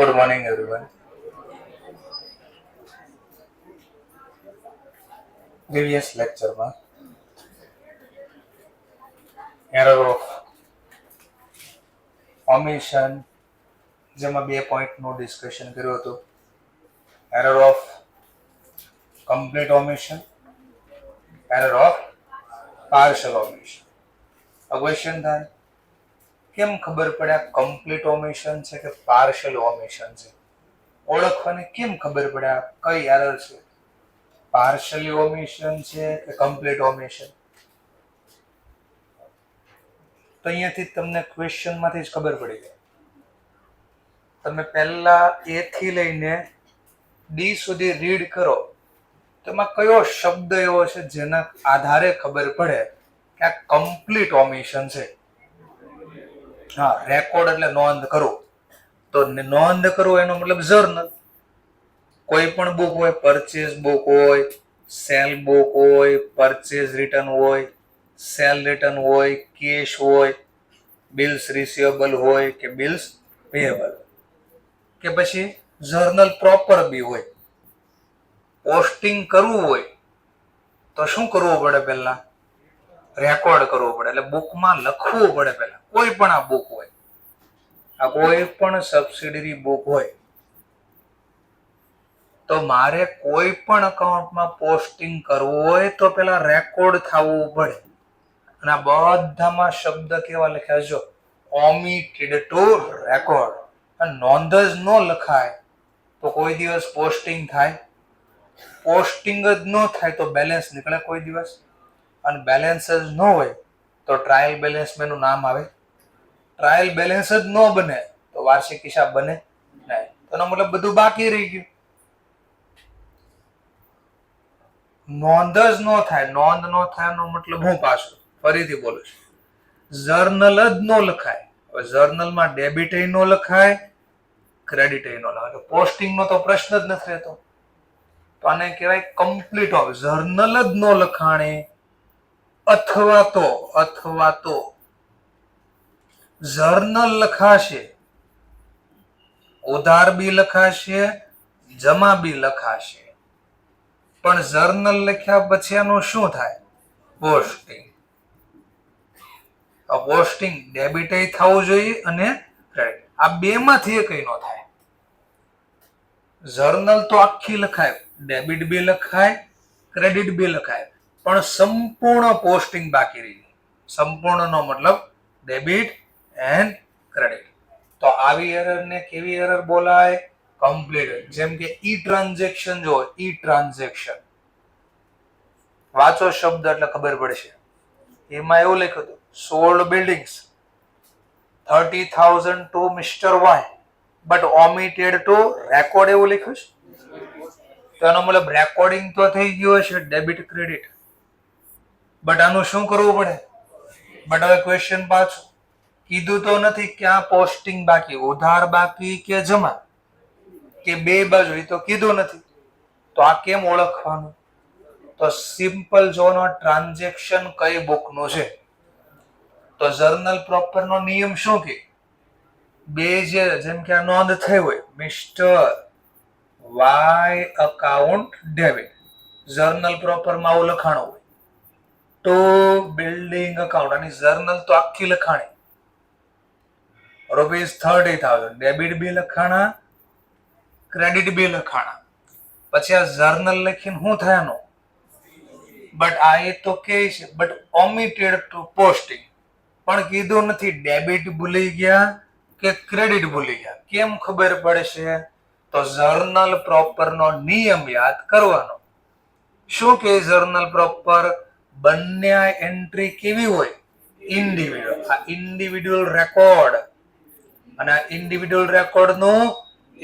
Good morning, everyone. Previous lecture માં error of omission જેમાં 2 પોઈન્ટનું discussion કર્યું હતું. error of complete omission, error of partial omission. આ question થાય કેમ ખબર પડે આ કમ્પ્લીટ ઓમિશન છે કે પાર્શિયલ ઓમિશન છે? ઓળખવાની કેમ ખબર પડે આ કઈ એરર છે? પાર્શિયલી ઓમિશન છે કે કમ્પ્લીટ ઓમિશન? તો અહીંયાથી તમને ક્વેશ્ચન માંથી જ ખબર પડી જાય. તમે પહેલા એ થી લઈને ડી સુધી રીડ કરો તો એમાં કયો શબ્દ એવો છે જેના આધારે ખબર પડે કે આ કમ્પ્લીટ ઓમિશન છે? હા, રેકોર્ડ એટલે નોંધ કરો. તો નોંધ કરો એનો મતલબ જર્નલ. કોઈ પણ બુક હોય, પરચેઝ બુક હોય, સેલ બુક હોય, પરચેઝ રિટર્ન હોય, સેલ રિટર્ન હોય, કેશ હોય, બિલ્સ રિસીવેબલ હોય કે બિલ્સ પેયેબલ, કે પછી જર્નલ પ્રોપર બી હોય. પોસ્ટિંગ કરવું હોય તો શું કરવું પડે? પહેલા રેકોર્ડ કરવું પડે, એટલે બુકમાં લખવું પડે પહેલા. કોઈ પણ આ બુક હોય, આ કોઈ પણ સબસિડરી બુક હોય, તો મારે કોઈ પણ અકાઉન્ટમાં પોસ્ટિંગ કરવું હોય તો પેલા રેકોર્ડ થવું પડે. અને આ બધામાં શબ્દ કેવા લખ્યા છે? ઓમિટેડ ટુ રેકોર્ડ. નોંધ જ ન લખાય તો કોઈ દિવસ પોસ્ટિંગ થાય? પોસ્ટિંગ જ ન થાય તો બેલેન્સ નીકળે કોઈ દિવસ? અને બેલેન્સ જ ન હોય તો ટ્રાયલ બેલેન્સ મેનું નામ આવે? ટ્રાયલ બેલેન્સ જ ન બને તો વાર્ષિક હિસાબ બને નહીં. એનો મતલબ બધું બાકી રહી ગયું. નોંધ જ ન થાય. નોંધ ન થાય નો મતલબ હું પાછું ફરીથી બોલું છું, જર્નલ જ ન લખાય. હવે જર્નલમાં ડેબિટ ન લખાય, ક્રેડિટ ન લખાય, પોસ્ટિંગ નો તો પ્રશ્ન જ નથી રહેતો. તો આને કહેવાય કમ્પ્લીટ ઓફ. જર્નલ જ ન લખાણે અથવા તો જર્નલ લખાશે, ઉધાર બી લખાશે, જમા બી લખાશે, પણ જર્નલ લખ્યા પછી એનું શું થાય? પોસ્ટિંગ. પોસ્ટિંગ ડેબિટ થવું જોઈએ અને ક્રેડિટ. આ બે માંથી એ કઈ ન થાય. જર્નલ તો આખી લખાય, ડેબિટ બી લખાય, ક્રેડિટ બી લખાય, પણ સંપૂર્ણ પોસ્ટિંગ બાકી રહી. સંપૂર્ણ નો મતલબ ડેબિટ એન્ડ ક્રેડિટ. તો આવી એરર ને કેવી એરર બોલાય? કમ્પ્લીટ. જેમ કે ઈ ટ્રાન્ઝેક્શન જો ઈ ટ્રાન્ઝેક્શન વાંચો શબ્દ એટલે ખબર પડશે. એમાં એવું લખ્યું હતું, sold buildings 30,000 to Mr. Y but omitted to record, એવું લખ્યું છે. તો એનો મતલબ રેકોર્ડિંગ તો થઈ ગયો છે ડેબિટ ક્રેડિટ, બટ આનું શું કરવું પડે? બટ હવે ક્વેશ્ચન પાછું કીધું તો નથી ક્યાં પોસ્ટિંગ બાકી, ઉધાર બાકી કે જમા કે બે બાજુ, એ તો કીધું નથી. તો આ કેમ ઓળખવાનું? તો સિમ્પલ જોનો ટ્રાન્ઝેક્શન કઈ બુક નું છે. તો જર્નલ પ્રોપર નો નિયમ શું કે બે જે જેમ કે આ નોંધ થઈ હોય, mister Y account debit, journal proper માં આવું લખાણું હોય. ટુ બિલ્ડિંગ અકાઉન્ટ, અને જર્નલ તો આખી લખાણી, ₹30,000 ડેબિટ બી લખાણા, ક્રેડિટ બી લખાણા. પછી આ જર્નલ લખીને શું થયાનો? બટ આ એ તો કે છે બટ ઓમિટેડ ટુ પોસ્ટિંગ, પણ કીધું નથી ડેબિટ ભૂલી ગયા કે ક્રેડિટ ભૂલી ગયા. કેમ ખબર પડશે? તો જર્નલ પ્રોપર નો નિયમ યાદ કરવાનો. શું કે જર્નલ પ્રોપર? બંને એન્ટ્રી કેવી હોય? ઇન્ડિવિડ્યુઅલ. આ ઇન્ડિવિડ્યુઅલ રેકોર્ડ, અને આ ઇન્ડિવિડ્યુઅલ રેકોર્ડ નું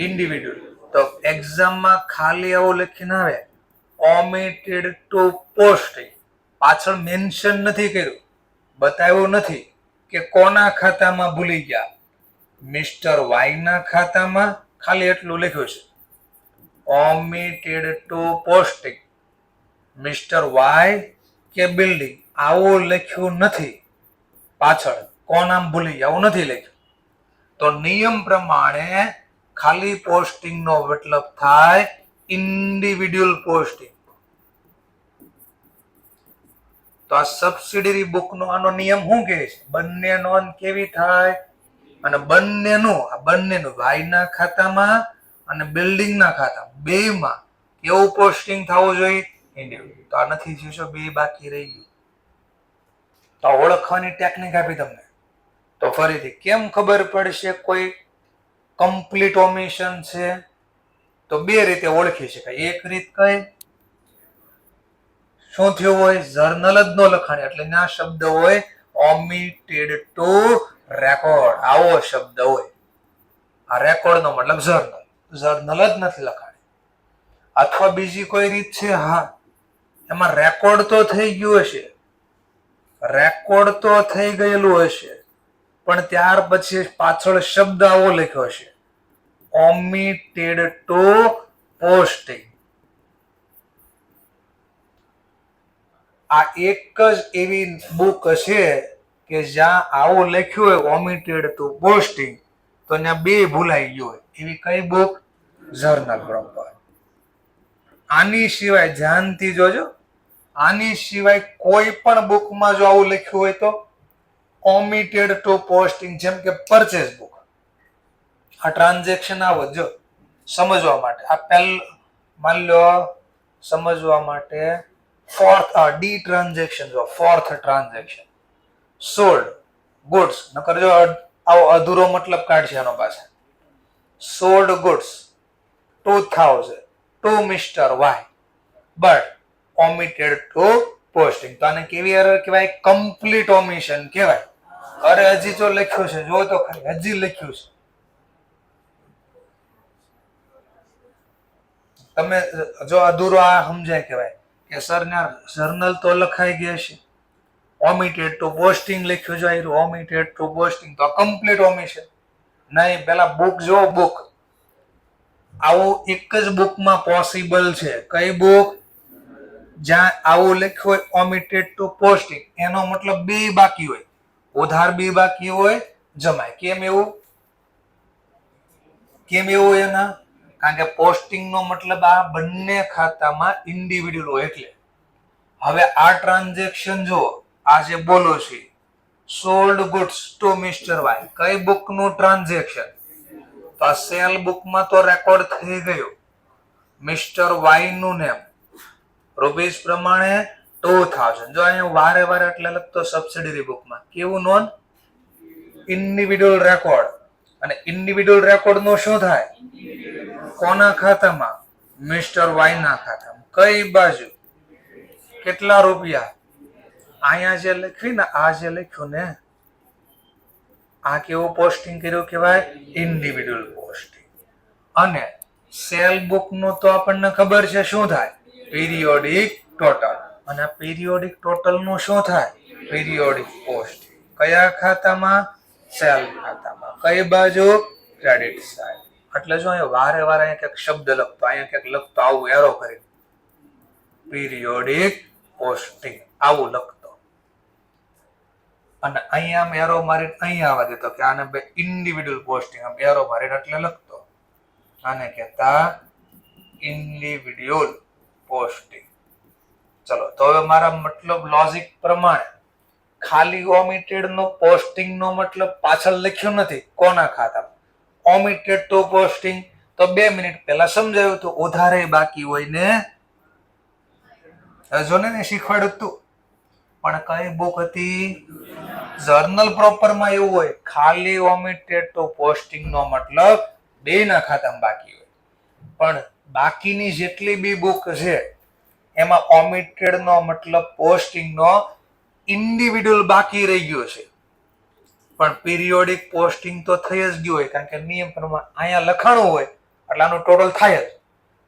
ઇન્ડિવિડ્યુઅલ. તો એક્ઝામમાં ખાલી આવું લખીને આવે ઓમિટેડ ટુ પોસ્ટિંગ, પાછળ મેન્શન નથી કર્યું, બતાવ્યું નથી કે કોના ખાતામાં ભૂલી ગયા. મિસ્ટર વાય ના ખાતામાં ખાલી એટલું લખ્યું છે, ઓમિટેડ ટુ પોસ્ટિંગ મિસ્ટર વાય કે બિલ્ડિંગ, આવું લખ્યું નથી. પાછળ કોણ નામ ભૂલી ગયા આવું નથી લખ્યું. તો નિયમ પ્રમાણે ખાલી પોસ્ટિંગ નો મતલબ થાય ઇન્ડિવિડ્યુઅલ પોસ્ટિંગ. તો આ સબસિડરી બુક નો આનો નિયમ શું કહે છે? બંને નોંધ કેવી થાય અને બંનેનું ભાઈના ખાતામાં અને બિલ્ડિંગના ખાતામાં બેમાં કેવું પોસ્ટિંગ થવું જોઈએ? ઇન્ડિવિડ્યુઅલ. તો આ નથી થયું, બે બાકી રહી ગયું. તો ઓળખવાની ટેકનિક આપી તમને. તો ફરીથી કેમ ખબર પડશે કોઈ કમ્પ્લીટ ઓમિશન છે? તો બે રીતે ઓળખી શકાય. એક રીત કઈ? શું થયું હોય? જર્નલ જ નો લખાણ એટલે ના શબ્દ હોય ઓમિટેડ ટુ રેકોર્ડ. આવો શબ્દ હોય. આ રેકોર્ડ નો મતલબ જર્નલ જ નથી લખાણી. અથવા બીજી કોઈ રીત છે? હા, એમાં રેકોર્ડ તો થઈ ગયું હશે, રેકોર્ડ તો થઈ ગયેલું હશે, પણ ત્યાર પછી પાછળ શબ્દ આવો લખ્યો હશે ઓમિટેડ ટુ પોસ્ટિંગ. આ એક જ એવી બુક હશે કે જ્યાં આવું લખ્યું હોય ઓમિટેડ ટુ પોસ્ટિંગ, તો ત્યાં બે ભૂલાઈ ગયું હોય. એવી કઈ બુક? જર્નલ. બરોબર. આની સિવાય ધ્યાનથી જોજો, આની સિવાય કોઈ પણ બુકમાં જો આવું લખ્યું હોય તો ઓમિટેડ ટુ પોસ્ટિંગ. જેમ કે પરચેસ બુક, આ ટ્રાન્ઝેક્શન આવો જો સમજવા માટે. આ માની લો સમજવા માટે ડી ટ્રાન્ઝેક્શન જો ફોર્થ ટ્રાન્ઝેક્શન સોલ્ડ ગુડ્સ. નકર જો આવો અધૂરો મતલબ કાઢશે આનો પાસે. Sold goods 2000 to mister Y but omitted to posting. તો આને કેવી એરર કહેવાય? કમ્પ્લીટ ઓમિશન કહેવાય. અરે હજી જો લખ્યું છે, જો તો ખરી હજી લખ્યું છે. તમે જો અધૂરો આ સમજાય કહેવાય કે સર ને જર્નલ તો લખાઈ ગયા છે, ઓમિટેડ ટુ પોસ્ટિંગ લખ્યું છે, ઓમિટેડ ટુ પોસ્ટિંગ, તો કમ્પ્લીટ ઓમિશન નહીં. પેલા બુક જો, બુક આવું એક જ બુકમાં પોસિબલ છે. કઈ બુક? જ્યાં આવું લખ્યું હોય ઓમિટેડ ટુ પોસ્ટિંગ, એનો મતલબ બે બાકી હોય, ઉધાર બે બાકી હોય, જમાય. કેમ એવું? એના કારણ કે પોસ્ટિંગ નો મતલબ આ બંને ખાતામાં ઇન્ડિવિડ્યુઅલ હોય. એટલે હવે આ ટ્રાન્ઝેક્શન જો આ જે બોલો છે sold goods to mister Y, કઈ બુક નું ટ્રાન્ઝેક્શન? તો આ સેલ બુકમાં તો રેકોર્ડ થઈ ગયું મિસ્ટર વાય નું નેમ, રૂપીસ પ્રમાણે 2000. જો અહીંયા વારે વારે એટલે લખતો સબસિડરી બુકમાં કેવું નોંધ? Individual record. અને ઇન્ડિવિડ્યુઅલ રેકોર્ડ નો શું થાય? કોના ખાતામાં? મિસ્ટર વાય ના ખાતામાં. કઈ બાજુ? કેટલા રૂપિયા? અહીંયા જે લખ્યું ને, આ જે લખ્યું ને, આ કેવું પોસ્ટિંગ કર્યું કહેવાય? Individual posting. અને સેલ બુક નું તો આપણને ખબર છે શું થાય? Periodic total. અને આ પીરિયોડિક ટોટલ નું શું થાય? Periodic posting. કયા ખાતામાં? સેલ ખાતામાં. કઈ બાજુ? Credit side. એટલે જો અહીંયા વારે વારે અહીંયા ક્યાંક શબ્દ લખતો, અહીંયા ક્યાંક લખતો, આવું એરો કરી પીરિયોડિક પોસ્ટિંગ આવું લખતો, અને અહીંયા આમ એરો મારીને અહીંયા આવવા દેતો કે આને બે ઇન્ડિવિડ્યુઅલ પોસ્ટિંગ, આમ એરો મારીને એટલે લખતો. આને કહેતા ઇન્ડિવિડ્યુઅલ પોસ્ટિંગ. ચલો, તો હવે મારા મતલબ લોજિક પ્રમાણે ખાલી ઓમિટેડ નો પોસ્ટિંગ નો મતલબ પાછળ લખ્યું નથી કોના ખાતામાં, ઓમિટેડ ટુ પોસ્ટિંગ. તો 2 મિનિટ પહેલા સમજાયું તો ઉધારે બાકી હોય ને, જો ને શીખવાડ્યું તું. પણ કઈ બુક હતી? જર્નલ પ્રોપર માં એવું હોય ખાલી ઓમિટેડ ટુ પોસ્ટિંગ નો મતલબ બે ના ખાતામાં બાકી હોય. પણ બાકીની જેટલી બી બુક છે એમાં ઓમિટેડ નો મતલબ પોસ્ટિંગ નો ઇન્ડિવિડ્યુઅલ બાકી રહી ગયો છે, પણ પીરિયોડિક પોસ્ટિંગ તો થઈ જ ગયું હોય, કારણ કે નિયમ પ્રમાણે અહીંયા લખાણું હોય એટલે આનું ટોટલ થાય જ,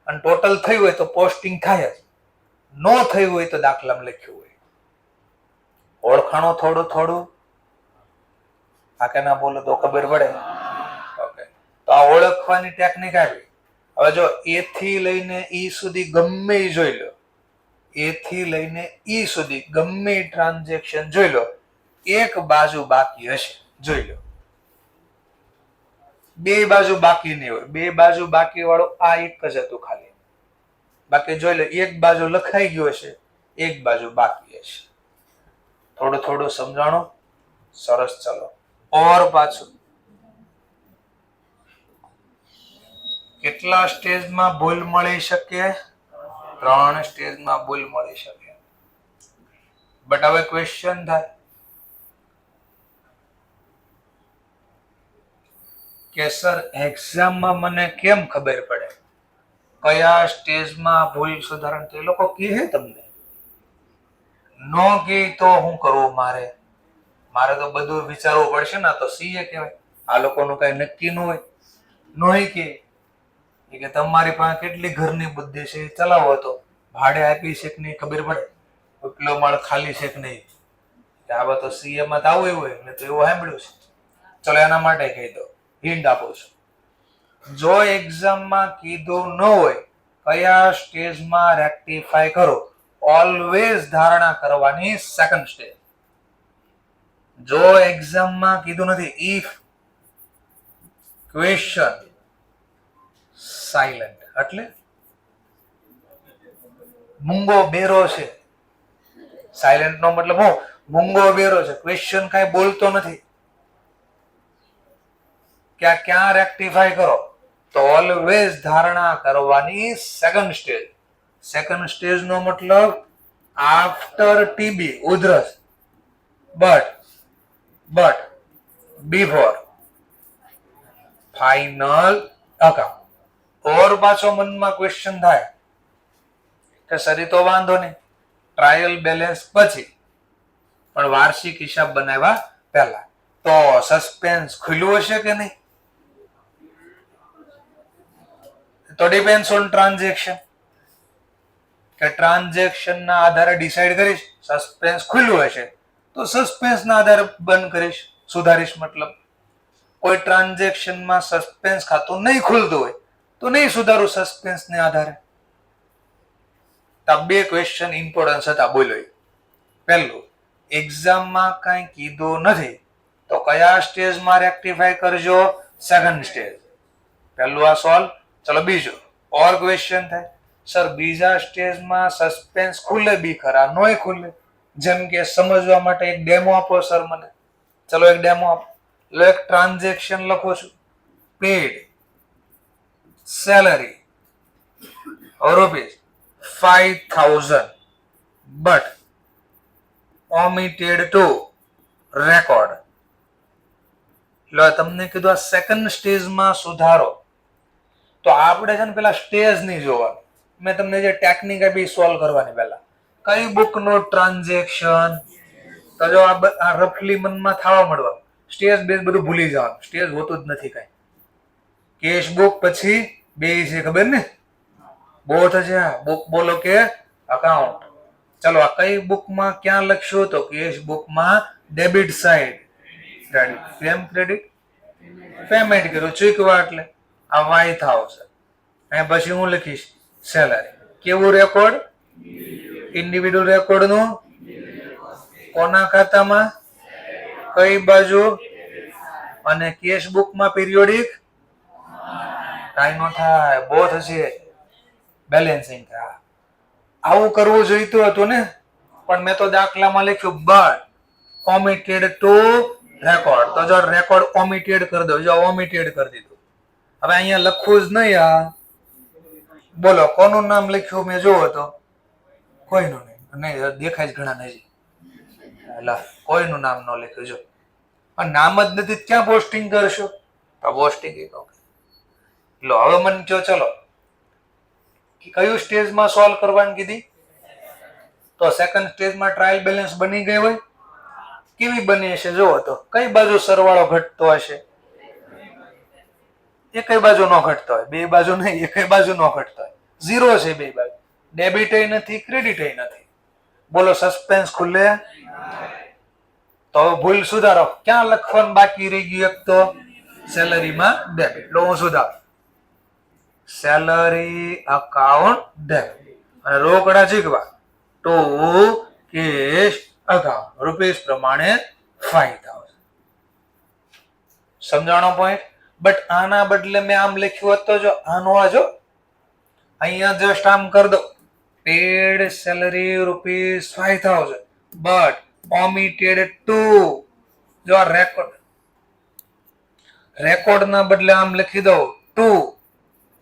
અને ટોટલ થયું હોય તો પોસ્ટિંગ થાય જ, ન થયું હોય તો દાખલામાં લખ્યું હોય. ઓળખાણો થોડું થોડું આ કે ના બોલો તો ખબર પડે. ઓકે, તો આ ઓળખવાની ટેકનિક આવી. હવે જો એ થી લઈને ઈ સુધી ગમે એ જોઈ લો, એ થી લઈને ઈ સુધી ગમે ટ્રાન્ઝેક્શન જોઈ લો, એક બાજુ બાકી હશે, જોઈ લો. બે બાજુ બાકી નહીં હોય. બે બાજુ બાકી વાળું આ એક જ હતું ખાલી. બાકી જોઈ લો, એક બાજુ લખાઈ ગયો છે, એક બાજુ બાકી હશે. થોડું થોડું સમજાણો. સરસ. ચલો ઓર પાછું કેટલા સ્ટેજમાં ભૂલ મળી શકે? 3 સ્ટેજમાં ભૂલ મળી શકે. બટ હવે ક્વેશ્ચન થાય કે સર એક્ઝામમાં મને કેમ ખબર પડે કયા સ્ટેજમાં ભૂલ સુધારણ? તો એ લોકો કહે તમને, નો કહે તો શું કરવું? મારે તો બધું વિચારવું પડશે ને. તો સીએ કહેવાય. આ લોકોનું કઈ નક્કી ન હોય. નોય કે તમારી પાસે કેટલી ઘરની બુદ્ધિ છે ચલાવો, તો ભાડે આપી છે કે નહીં ખબર પડે, એટલો માળ ખાલી છે કે નહીં. આ તો સીએ માં તો આવું હોય ને, તો એવું સાંભળ્યું છે. ચલો એના માટે કહી દો, હિન્ટ આપું છું. જો એક્ઝામમાં કીધું ન હોય કયા સ્ટેજમાં રેક્ટિફાય કરો, ઓલવેઝ ધારણા કરવાની સેકન્ડ સ્ટેજ. જો એક્ઝામમાં કીધું નથી, ઇફ ક્વેશ્ચન સાયલન્ટ એટલે મૂંગો બેરો છે. સાયલન્ટ નો મતલબ હું મૂંગો બેરો છે. ક્વેશ્ચન કઈ બોલતો નથી. ક્યાં રેક્ટિફાય કરો? તો ઓલવેઝ ધારણા કરવાની સેકન્ડ સ્ટેજ. સેકન્ડ સ્ટેજ નો મતલબ આફ્ટર ટીબી ઉધરસ, બટ બિફોર ફાઇનલ અકાઉન્ટ. ઓર પાછો મનમાં ક્વેશ્ચન થાય કે સરી તો વાંધો નહીં, ટ્રાયલ બેલેન્સ પછી, પણ વાર્ષિક હિસાબ બનાવ્યા પહેલા તો સસ્પેન્સ ખુલ્યું હશે કે નહીં? તો ડિપેન્ડ્સ ઓન ટ્રાન્ઝેક્શન, કે ટ્રાન્ઝેક્શન ના આધારે ડિસાઈડ કરીશ. સસ્પેન્સ ખુલ્લું હશે તો સસ્પેન્સ ના આધારે બંધ કરીશ, સુધારીશ. મતલબ કોઈ ટ્રાન્ઝેક્શનમાં સસ્પેન્સ ખાતું નહીં ખુલતું હોય તો નહીં સુધારું સસ્પેન્સ ને આધારે. બે ક્વેશ્ચન ઇમ્પોર્ટન્સ હતા, બોલો. પહેલું, એક્ઝામમાં કઈ કીધું નથી તો કયા સ્ટેજમાં રેક્ટિફાય કરજો? Second stage. પહેલું આ સોલ્વ. ચલો બીજું, ઓર ક્વેશ્ચન થાય, સર બીજા સ્ટેજમાં સસ્પેન્સ ખુલે બી ખરા, નોય ખુલે? જેમ કે સમજવા માટે એક ડેમો આપો સર મને. ચલો એક ડેમો આપો. એક ટ્રાન્ઝેક્શન લખો છું, paid salary ₹5,000 but omitted to record. લો તમને કીધું આ સેકન્ડ સ્ટેજમાં સુધારો. તો આપણે છે ને પેલા સ્ટેજ નહીં જોવાનું. મેં તમને જે ટેકનિક આપી સોલ્વ કરવાની, પહેલા કઈ બુક નો ટ્રાન્ઝેક્શન, તો જો આ રફલી મનમાં થવા મળવા. સ્ટેજ બેઝ બધું ભૂલી જવાનું. સ્ટેજ હોતું જ નથી કઈ. કેશ બુક પછી બે છે ખબર ને, બોથ છે. બુક બોલો કે અકાઉન્ટ. ચલો આ કઈ બુકમાં ક્યાં લખશો? તો કેશ બુકમાં ડેબિટ સાઈડ, ક્રેડિટ. કેમ ક્રેડિટ? પેમેન્ટ કર્યું ચૂકવા એટલે આ 5,000. અને પછી હું લખીશ સેલરી. કેવું રેકોર્ડ? ઇન્ડિવિડ્યુઅલ રેકોર્ડ નું. કોના ખાતામાં? કઈ બાજુ? અને કેશ બુકમાં પિરિયોડિક કાઈ નો થાય, બોથ હશે બેલેન્સિંગ થાય. આવું કરવું જોઈતું હતું ને, પણ મેં તો દાખલામાં લખ્યું બટ ઓમિટેડ ટુ રેકોર્ડ. તો જો રેકોર્ડ ઓમિટેડ કરી દો, જો ઓમિટેડ કરી દીધું. હવે અહીંયા લખવું જ નહીં. આ બોલો કોનું નામ લખ્યું મેં જોવો તો કોઈનું નહીં દેખાય જ ઘણા નહીં. કોઈનું નામ ન લખ્યું. જો નામ જ નથી, ક્યાં પોસ્ટિંગ કરશો? પોસ્ટિંગ લો. હવે મને કહો, ચલો કયું સ્ટેજમાં સોલ્વ કરવાની કીધી? તો સેકન્ડ સ્ટેજમાં ટ્રાયલ બેલેન્સ બની ગઈ હોય. કેવી બની હશે જોવો તો? કઈ બાજુ સરવાળો ઘટતો હશે? એક બાજુ નો ઘટતો હોય, બે બાજુ નહીં, એક બાજુ નો ઘટતો હોય. 0 છે બે બાજુ. ડેબિટ નથી, ક્રેડિટ નથી. બોલો સસ્પેન્સ ખુલે? તો ભૂલ સુધારો. ક્યાં લખવાનું બાકી રહી ગયું? એક તો સેલરીમાં ડેબિટ. લો હું સુધાર. સેલરી અકાઉન્ટ ડેબિટ અને રોકડા ચૂકવા ટુ કેશ અકાઉન્ટ રૂપીસ પ્રમાણે 5,000. સમજાણો પોઈન્ટ? બટ આના બદલે મેં આમ લખ્યું હોત તો જો આનો જો અહીંયા જસ્ટ આમ કરી દો, પેડ સેલરી ₹5,000 બટ ઓમિટેડ 2, જો આ રેકોર્ડ ના બદલે આમ લખી દો 2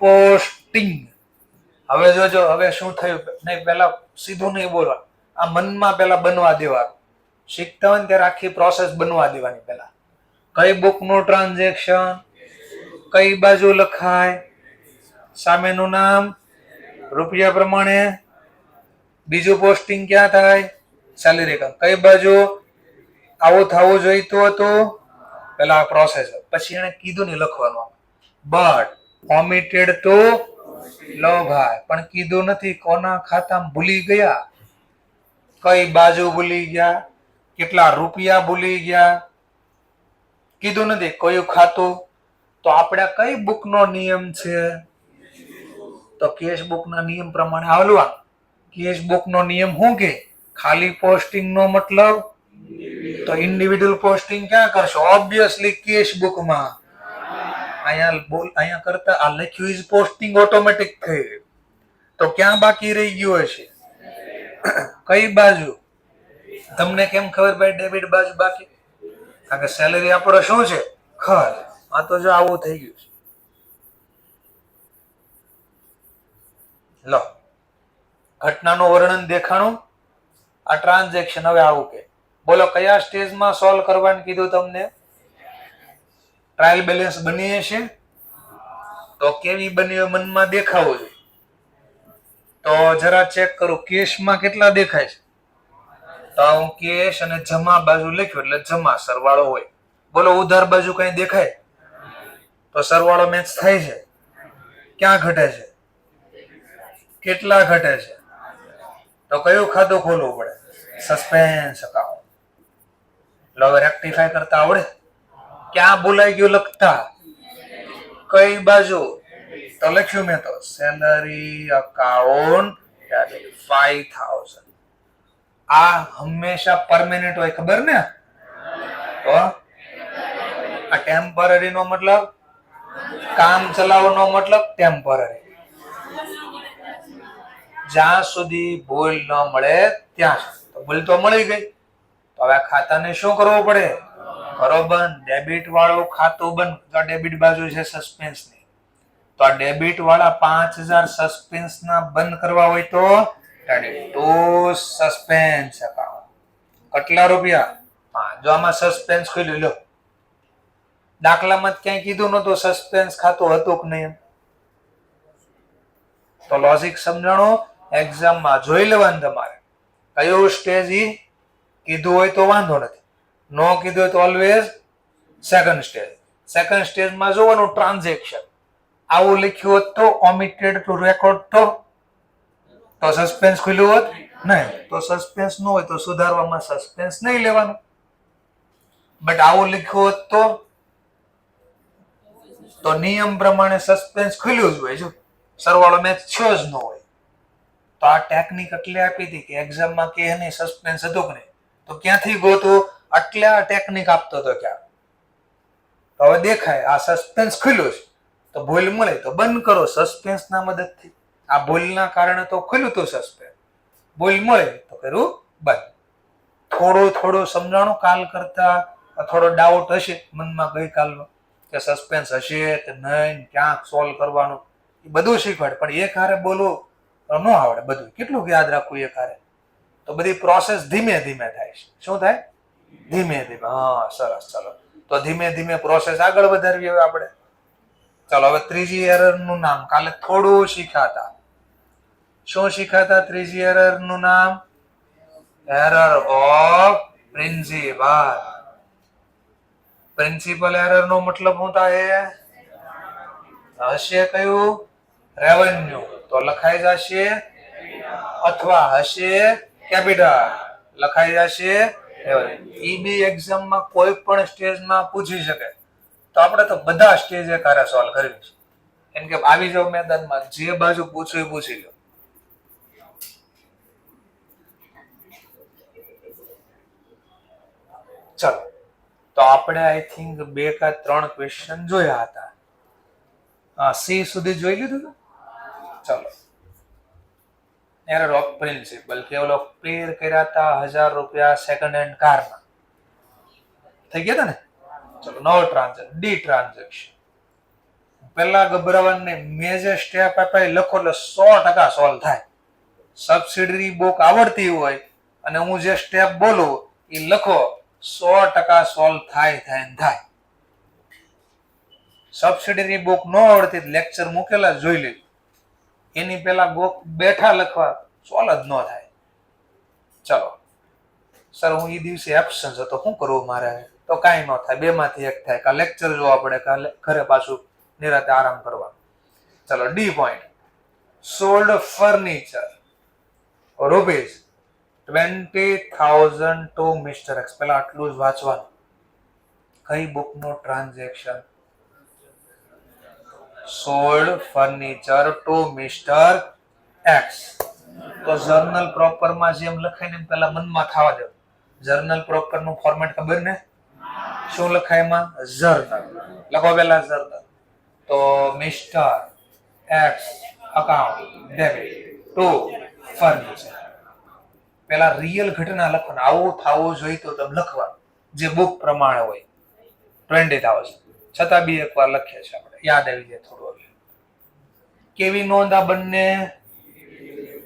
પોસ્ટિંગ. હવે જોજો હવે શું થયું, નહીં પેલા સીધું નહીં બોલવા, આ મનમાં પેલા બનવા દેવાનું. શીખતા હોય ને ત્યારે આખી પ્રોસેસ બનવા દેવાની. પેલા કઈ બુક નું ટ્રાન્ઝેક્શન, કઈ બાજુ લખાય, સામેનું નામ, રૂપિયા પ્રમાણે, બીજું પોસ્ટિંગ ક્યાં થાય, સેલેરી એકાઉન્ટ, કઈ બાજુ આવું થવું જોઈતું હતું, પેલા પ્રોસેસ. પછી એને કીધું નહીં લખવાનું, બટ ઓમિટેડ તો લો ભાઈ, પણ કીધું નથી કોના ખાતામાં ભૂલી ગયા, કઈ બાજુ ભૂલી ગયા, કેટલા રૂપિયા ભૂલી ગયા, કીધું નથી કયું ખાતું. તો આપણે કઈ બુક નો નિયમ છે, તો કેશ બુક ના નિયમ પ્રમાણે હાલવા. કેશ બુક નો નિયમ શું કે ખાલી પોસ્ટિંગ નો મતલબ, તો ઇન્ડિવિડ્યુઅલ પોસ્ટિંગ ક્યાં કરશો, ઓબ્વિયસલી કેશ બુક માં. અહીંયા કરતા આ લખ્યું ઇઝ પોસ્ટિંગ ઓટોમેટિક થઈ, તો ક્યાં બાકી રહી ગયું હશે, કઈ બાજુ. તમને કેમ ખબર ભાઈ ડેબિટ બાજુ બાકી, કારણ કે સેલેરી આપણો શું છે, ખર્ચ. આ તો જો આવું થઈ ગયું છે. લો ઘટનાનું વર્ણન દેખાણું, આ ટ્રાન્ઝેક્શન. હવે આવું કે બોલો કયા સ્ટેજમાં સોલ્વ કરવાનું કીધું તમને, ટ્રાયલ બેલેન્સ બની હશે, તો કેવી બની મનમાં દેખાવો જોઈએ. તો જરા ચેક કરું કેશમાં કેટલા દેખાય છે, તો હું કેશ અને જમા બાજુ લખ્યું એટલે જમા સરવાળો હોય. બોલો ઉધાર બાજુ કઈ દેખાય, તો સરવાળો મેચ થાય છે, ક્યાં ઘટે છે, કેટલા ઘટે છે, તો કયું ખાતું ખોલવું પડે, સસ્પેન્સ એકાઉન્ટ. હવે રેક્ટિફાય કરતા આવડે, ક્યાં ભૂલાઈ ગયું લખતા, કઈ બાજુ, તો લખ્યું મેં તો સેલરી અકાઉન્ટ 5,000. આ હંમેશા પરમેનન્ટ હોય, ખબર ને. તો આ ટેમ્પરરી નો મતલબ, કામ ચલાવવાનો મતલબ ટેમ્પરરી. જ્યાં સુધી ભૂલ ન મળે ત્યાં સુધી. તો ભૂલ તો મળી ગઈ, તો હવે ખાતાને શું કરવું પડે, કરો બંધ. ડેબિટ વાળું ખાતું બંધ. તો ડેબિટ બાજુ છે સસ્પેન્સ ની, તો આ ડેબિટ વાળા 5,000 સસ્પેન્સ ના બંધ કરવા હોય તો ટુ સસ્પેન્સ એકાઉન્ટ. કેટલા રૂપિયા, જો આમાં સસ્પેન્સ ખોલ્યું, લો દાખલામાં ક્યાંય કીધું નતું સસ્પેન્સ ખાતું હતું કે નહીં, તો લોજિક સમજાણો. એક્ઝામમાં જોઈ લેવાનું તમારે કયું સ્ટેજ કીધું હોય તો વાંધો નથી, નો કીધું હોય તો ઓલવેઝ સેકન્ડ સ્ટેજ. સેકન્ડ સ્ટેજમાં જોવાનું ટ્રાન્ઝેક્શન. આવું લખ્યું હોત તો ઓમિટેડ ટુ રેકોર્ડ, તો સસ્પેન્સ ખુલ્યું હોત નહીં, તો સસ્પેન્સ ન હોય તો સુધારવામાં સસ્પેન્સ નહીં લેવાનું. બટ આવું લખ્યું હોત તો નિયમ પ્રમાણે સસ્પેન્સ ખુલ્યું જ હોય, જો સરવાળો મેચ થયો જ ન હોય. તો આ ટેકનિક એટલે આપી હતી કે એક્ઝામમાં કે નહીં સસ્પેન્સ હતું કે નહીં, તો ક્યાંથી ગોતું, એટલે આ ટેકનિક આપતો હતો ક્યાં. તો હવે દેખાય આ સસ્પેન્સ ખુલ્યું છે, તો ભૂલ મળે તો બંધ કરો સસ્પેન્સ ના મદદથી. આ ભૂલના કારણે તો ખુલ્યું હતું સસ્પેન્સ, ભૂલ મળે તો કર્યું બંધ. થોડું સમજાણું. કાલ કરતા થોડો ડાઉટ હશે મનમાં ગઈકાલનો કે સસ્પેન્સ હશે કે નહીં, ક્યાંક સોલ્વ કરવાનું, એ બધું શીખવાડે. પણ એક હારે બોલવું ન આવડે, બધું કેટલું યાદ રાખવું એક હારે. તો બધી પ્રોસેસ ધીમે ધીમે થાય છે. શું થાય, ધીમે ધીમે. હા સરસ, ચલો તો ધીમે ધીમે પ્રોસેસ આગળ વધારવી હવે આપણે. ચાલો હવે ત્રીજી એરર નું નામ કાલે થોડું શીખાતા. શું શીખાતા ત્રીજી એરર નું નામ, error of principle. Principle error નો મતલબ શું થાય, હશે કયું, રેવન્યુ, તો લખાઈ જશે, અથવા હશે કેપિટલ, લખાઈ જશે. ઈબી એક્ઝામમાં કોઈ પણ સ્ટેજમાં પૂછી શકે, તો આપણે તો બધા સ્ટેજ એકારે સોલ્વ કરવી છે. કેમ કે આવી જાવ મેદાનમાં, જે બાજુ પૂછવું એ પૂછી લો. ચલો તો આપણે આઈ થિંક 2 કે 3 ક્વેશ્ચન જોયા હતા. સી સુધી જોઈ લીધું ને? ચલો, એરર ઓફ પ્રિન્સિપલ કે ઓલો પેર કર્યા હતા 1000 રૂપિયા સેકન્ડ હેન્ડ કારમાં, થઈ ગયા હતા ને? ચલો, નવો ટ્રાન્ઝેક્શન, ડી ટ્રાન્ઝેક્શન. પેલા ગભરાવાનું નહીં, મેં જે સ્ટેપ આપ્યા એ લખો એટલે 100% સોલ્વ થાય. સબસિડરી બુક આવડતી હોય અને હું જે સ્ટેપ બોલું એ લખો, 100% સોલ્વ થાય. સબસિડરી બુક ન આવડતી લેક્ચર મૂકેલા જોઈ લે, એની પેલા બુક બેઠા લખવા સોલ્વ જ ન થાય. ચલો સર, હું એ દિવસે એબસન્સ હતો, શું કરવું મારે? તો કાંઈ ન થાય, 2 માંથી 1 થાય. કા લેક્ચર જોવા પડે, કા ઘરે પાછું નિરાતે આરામ કરવા. ચલો, D point. Sold furniture ₹20,000 to mister X. પેલા આટલું જ વાંચવાનું. કઈ બુક નો transaction? Sold furniture to mister X. તો જર્નલ પ્રોપર માં જેમ લખાય ને પેલા મનમાં થવા દો. જર્નલ પ્રોપર નું ફોર્મેટ ખબર ને? શું લખાય એમાં? જર્નલ લખો પેલા, જર્નલ. તો mister X account debit to furniture. પેલા રિયલ ઘટના લખવાના, આવું થવું જોઈએ તો તમે લખવા જે બુક પ્રમાણે હોય. 20,000 છતાં બી એકવાર લખીએ છીએ આપણે, યાદ આવી જાય થોડું. કેવી નોંધ આ બંને?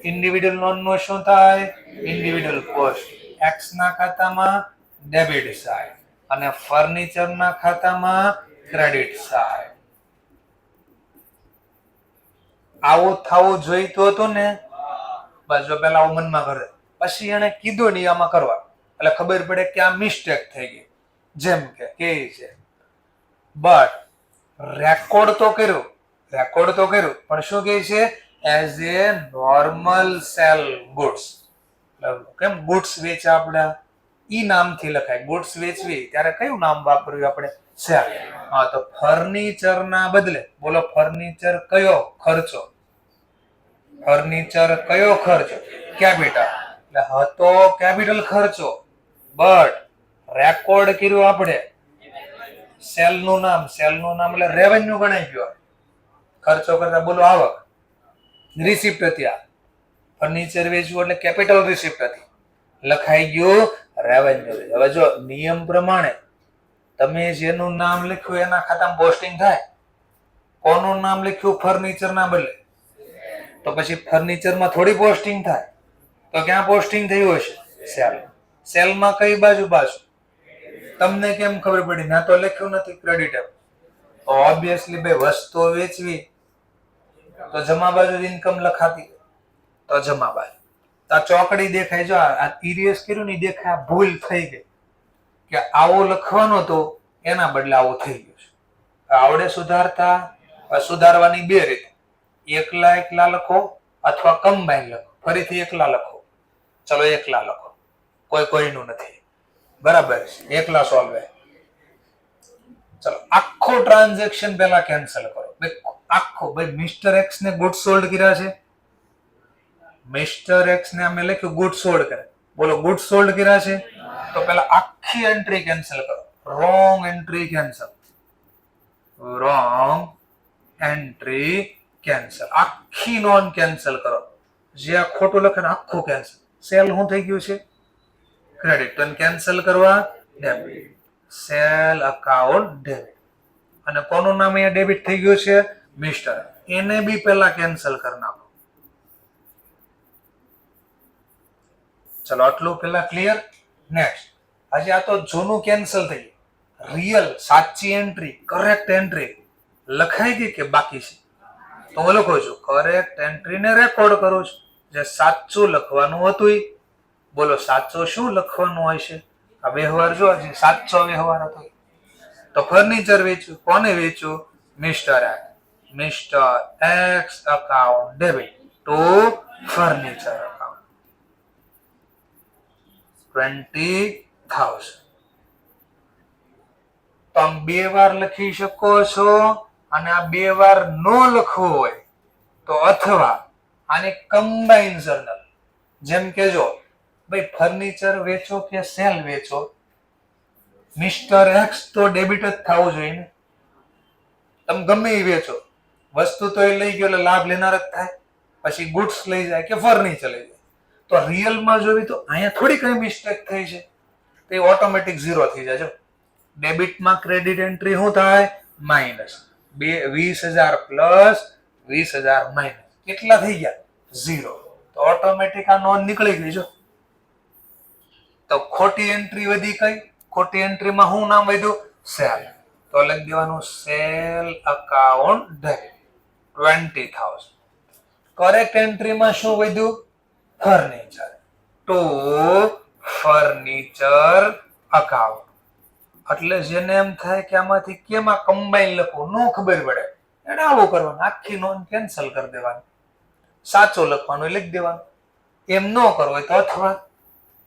ઇન્ડિવિડ્યુઅલ નોંધ નો શું થાય? Individual cost. એક્સ ના ખાતામાં ડેબિટ સાઈડ અને ફર્નિચર ના ખાતામાં ક્રેડિટ સાઈડ. આવું થવું જોઈતું હતું ને? બસ જો પેલા આવું મનમાં કરે, પછી એને કીધું ને આમાં કરવા એટલે ખબર પડે કે આ મિસ્ટેક થઈ ગઈ. જેમ કે છે બટ રેકોર્ડ તો કર્યું પણ શું કહે છે? As a normal cell goods. કેમ ગુડ્સ વેચ્યા આપડા ઈ નામથી લખાય. ગુડ્સ વેચવી ત્યારે કયું નામ વાપર્યું આપણે? સેલ. હા, તો ફર્નિચર ના બદલે બોલો, ફર્નિચર કયો ખર્ચો? ફર્નિચર કયો ખર્ચો? કેપિટલ. એટલે હતો કેપિટલ ખર્ચો, બટ રેકોર્ડ કર્યું આપણે સેલ નું નામ એટલે રેવન્યુ ગણાઈ ગયો. ખર્ચો કરતા બોલો આવક. રિસિપ્ટ હતી, આ ફર્નિચર વેચવું એટલે કેપિટલ રિસિપ્ટ હતી, લખાઈ ગયું રેવન્યુ. હવે જો નિયમ પ્રમાણે તમે જેનું નામ લખ્યું એના ખાતામાં પોસ્ટિંગ થાય. કોનું નામ લખ્યું? ફર્નિચર ના બદલે, તો પછી ફર્નિચર માં થોડી પોસ્ટિંગ થાય. તો ક્યાં પોસ્ટિંગ થયું હશે? સેલ. સેલમાં કઈ બાજુ? તમને કેમ ખબર પડી? ના તો લખ્યું નથી ક્રેડિટર. ઓબ્વિયસલી બે વસ્તુઓ વેચવી તો જમા બાજુ ઇન્કમ લખાતી, તો જમા બાજુ. આ ચોકડી દેખાય, જો આ ઇરેઝ કર્યું ને દેખાય, ભૂલ થઈ ગઈ કે આવું લખવાનું હતું એના બદલે આવું થઈ ગયું છે. આવડે સુધારતા? સુધારવાની 2 રીત. એકલા લખો અથવા કમ્બાઈન લખો. ફરીથી એકલા લખો. ચલો, એકલા લખો, કોઈનું નથી, બરાબર છે, એકલા સોલ્વ. ચલો, આખો ટ્રાન્ઝેક્શન પહેલા કેન્સલ કરો. આખો ભાઈ મિસ્ટર એક્સ ને ગુડ સોલ્ડ કર્યા છે. મિસ્ટર એક્સ ને અમે લખ્યું ગુડ સોલ્ડ કરે. બોલો, ગુડ સોલ્ડ કર્યા છે. તો પેલા આખી એન્ટ્રી કેન્સલ કરો. Wrong entry cancel. આખી નોન કેન્સલ કરો. જે આ ખોટું લખે ને આખું કેન્સલ. સેલ શું થઈ ગયું છે? ક્રેડિટ. તો કેન્સલ કરવા ડેબિટ. Cell account debit. અને કોનું નામ અહીંયા ડેબિટ થઈ ગયું છે? મિસ્ટર. એને બી પેલા કેન્સલ કરી નાખો. ચલો, આટલું પેલા ક્લિયર. નેક્સ્ટ, આજે આ તો જૂનું કેન્સલ થઈ ગયું. રિયલ સાચી એન્ટ્રી, કરેક્ટ એન્ટ્રી લખાઈ ગઈ કે બાકી છે? તો હું લખું છું કરેક્ટ એન્ટ્રીને રેકોર્ડ કરું છું. જે સાચું લખવાનું હતું બોલો, સાચું શું લખવાનું હોય છે? આ વ્યવહાર જો સાચો વ્યવહાર હતો. તો ફર્નિચર વેચ્યું. કોને વેચ્યું? Mister X. Mister X account debit to furniture account 20,000. તમે 2 વાર લખી શકો છો અને આ 2 વાર નો લખવું હોય તો અથવા આને કમ્બાઈન જર્નલ. જેમ કે જો ભાઈ ફર્નિચર વેચો કે સેલ વેચો, મિસ્ટર એક્સ તો ડેબિટ જ થવું જોઈએ ને. તમે ગમે એ વેચો, વસ્તુ તો એ લઈ ગયો એટલે લાભ લેનાર જ થાય. પછી ગુડ્સ લઈ જાય કે ફર્નિચર લઈ જાય. તો રિયલમાં જોવી તો અહીંયા થોડી કઈ મિસ્ટેક થઈ છે, તે ઓટોમેટિક 0 થઈ જાય. જો ડેબિટમાં ક્રેડિટ એન્ટ્રી શું થાય? Minus 20,000 plus 20,000 minus. કેટલા થઈ ગયા? 0. તો ઓટોમેટિક આ નોંધ નીકળી ગઈ. જો તો ખોટી એન્ટ્રી વધી કઈ? ખોટી એન્ટ્રીમાં શું નામ વધ્યું? સેલ. તો લખી દેવાનું સેલ અકાઉન્ટ ડેબિટ 20,000. કરેક્ટ એન્ટ્રીમાં શું વધ્યું? ફર્નિચર. To furniture account. એટલે જેને એમ થાય કે આમાંથી કેમાં કમ્બાઈન લખવું ન ખબર પડે એને આવું કરવાનું, આખી નોંધ કેન્સલ કરી દેવાની, સાચું લખવાનું લખી દેવાનું. એમ ન કરવું હોય તો અથવા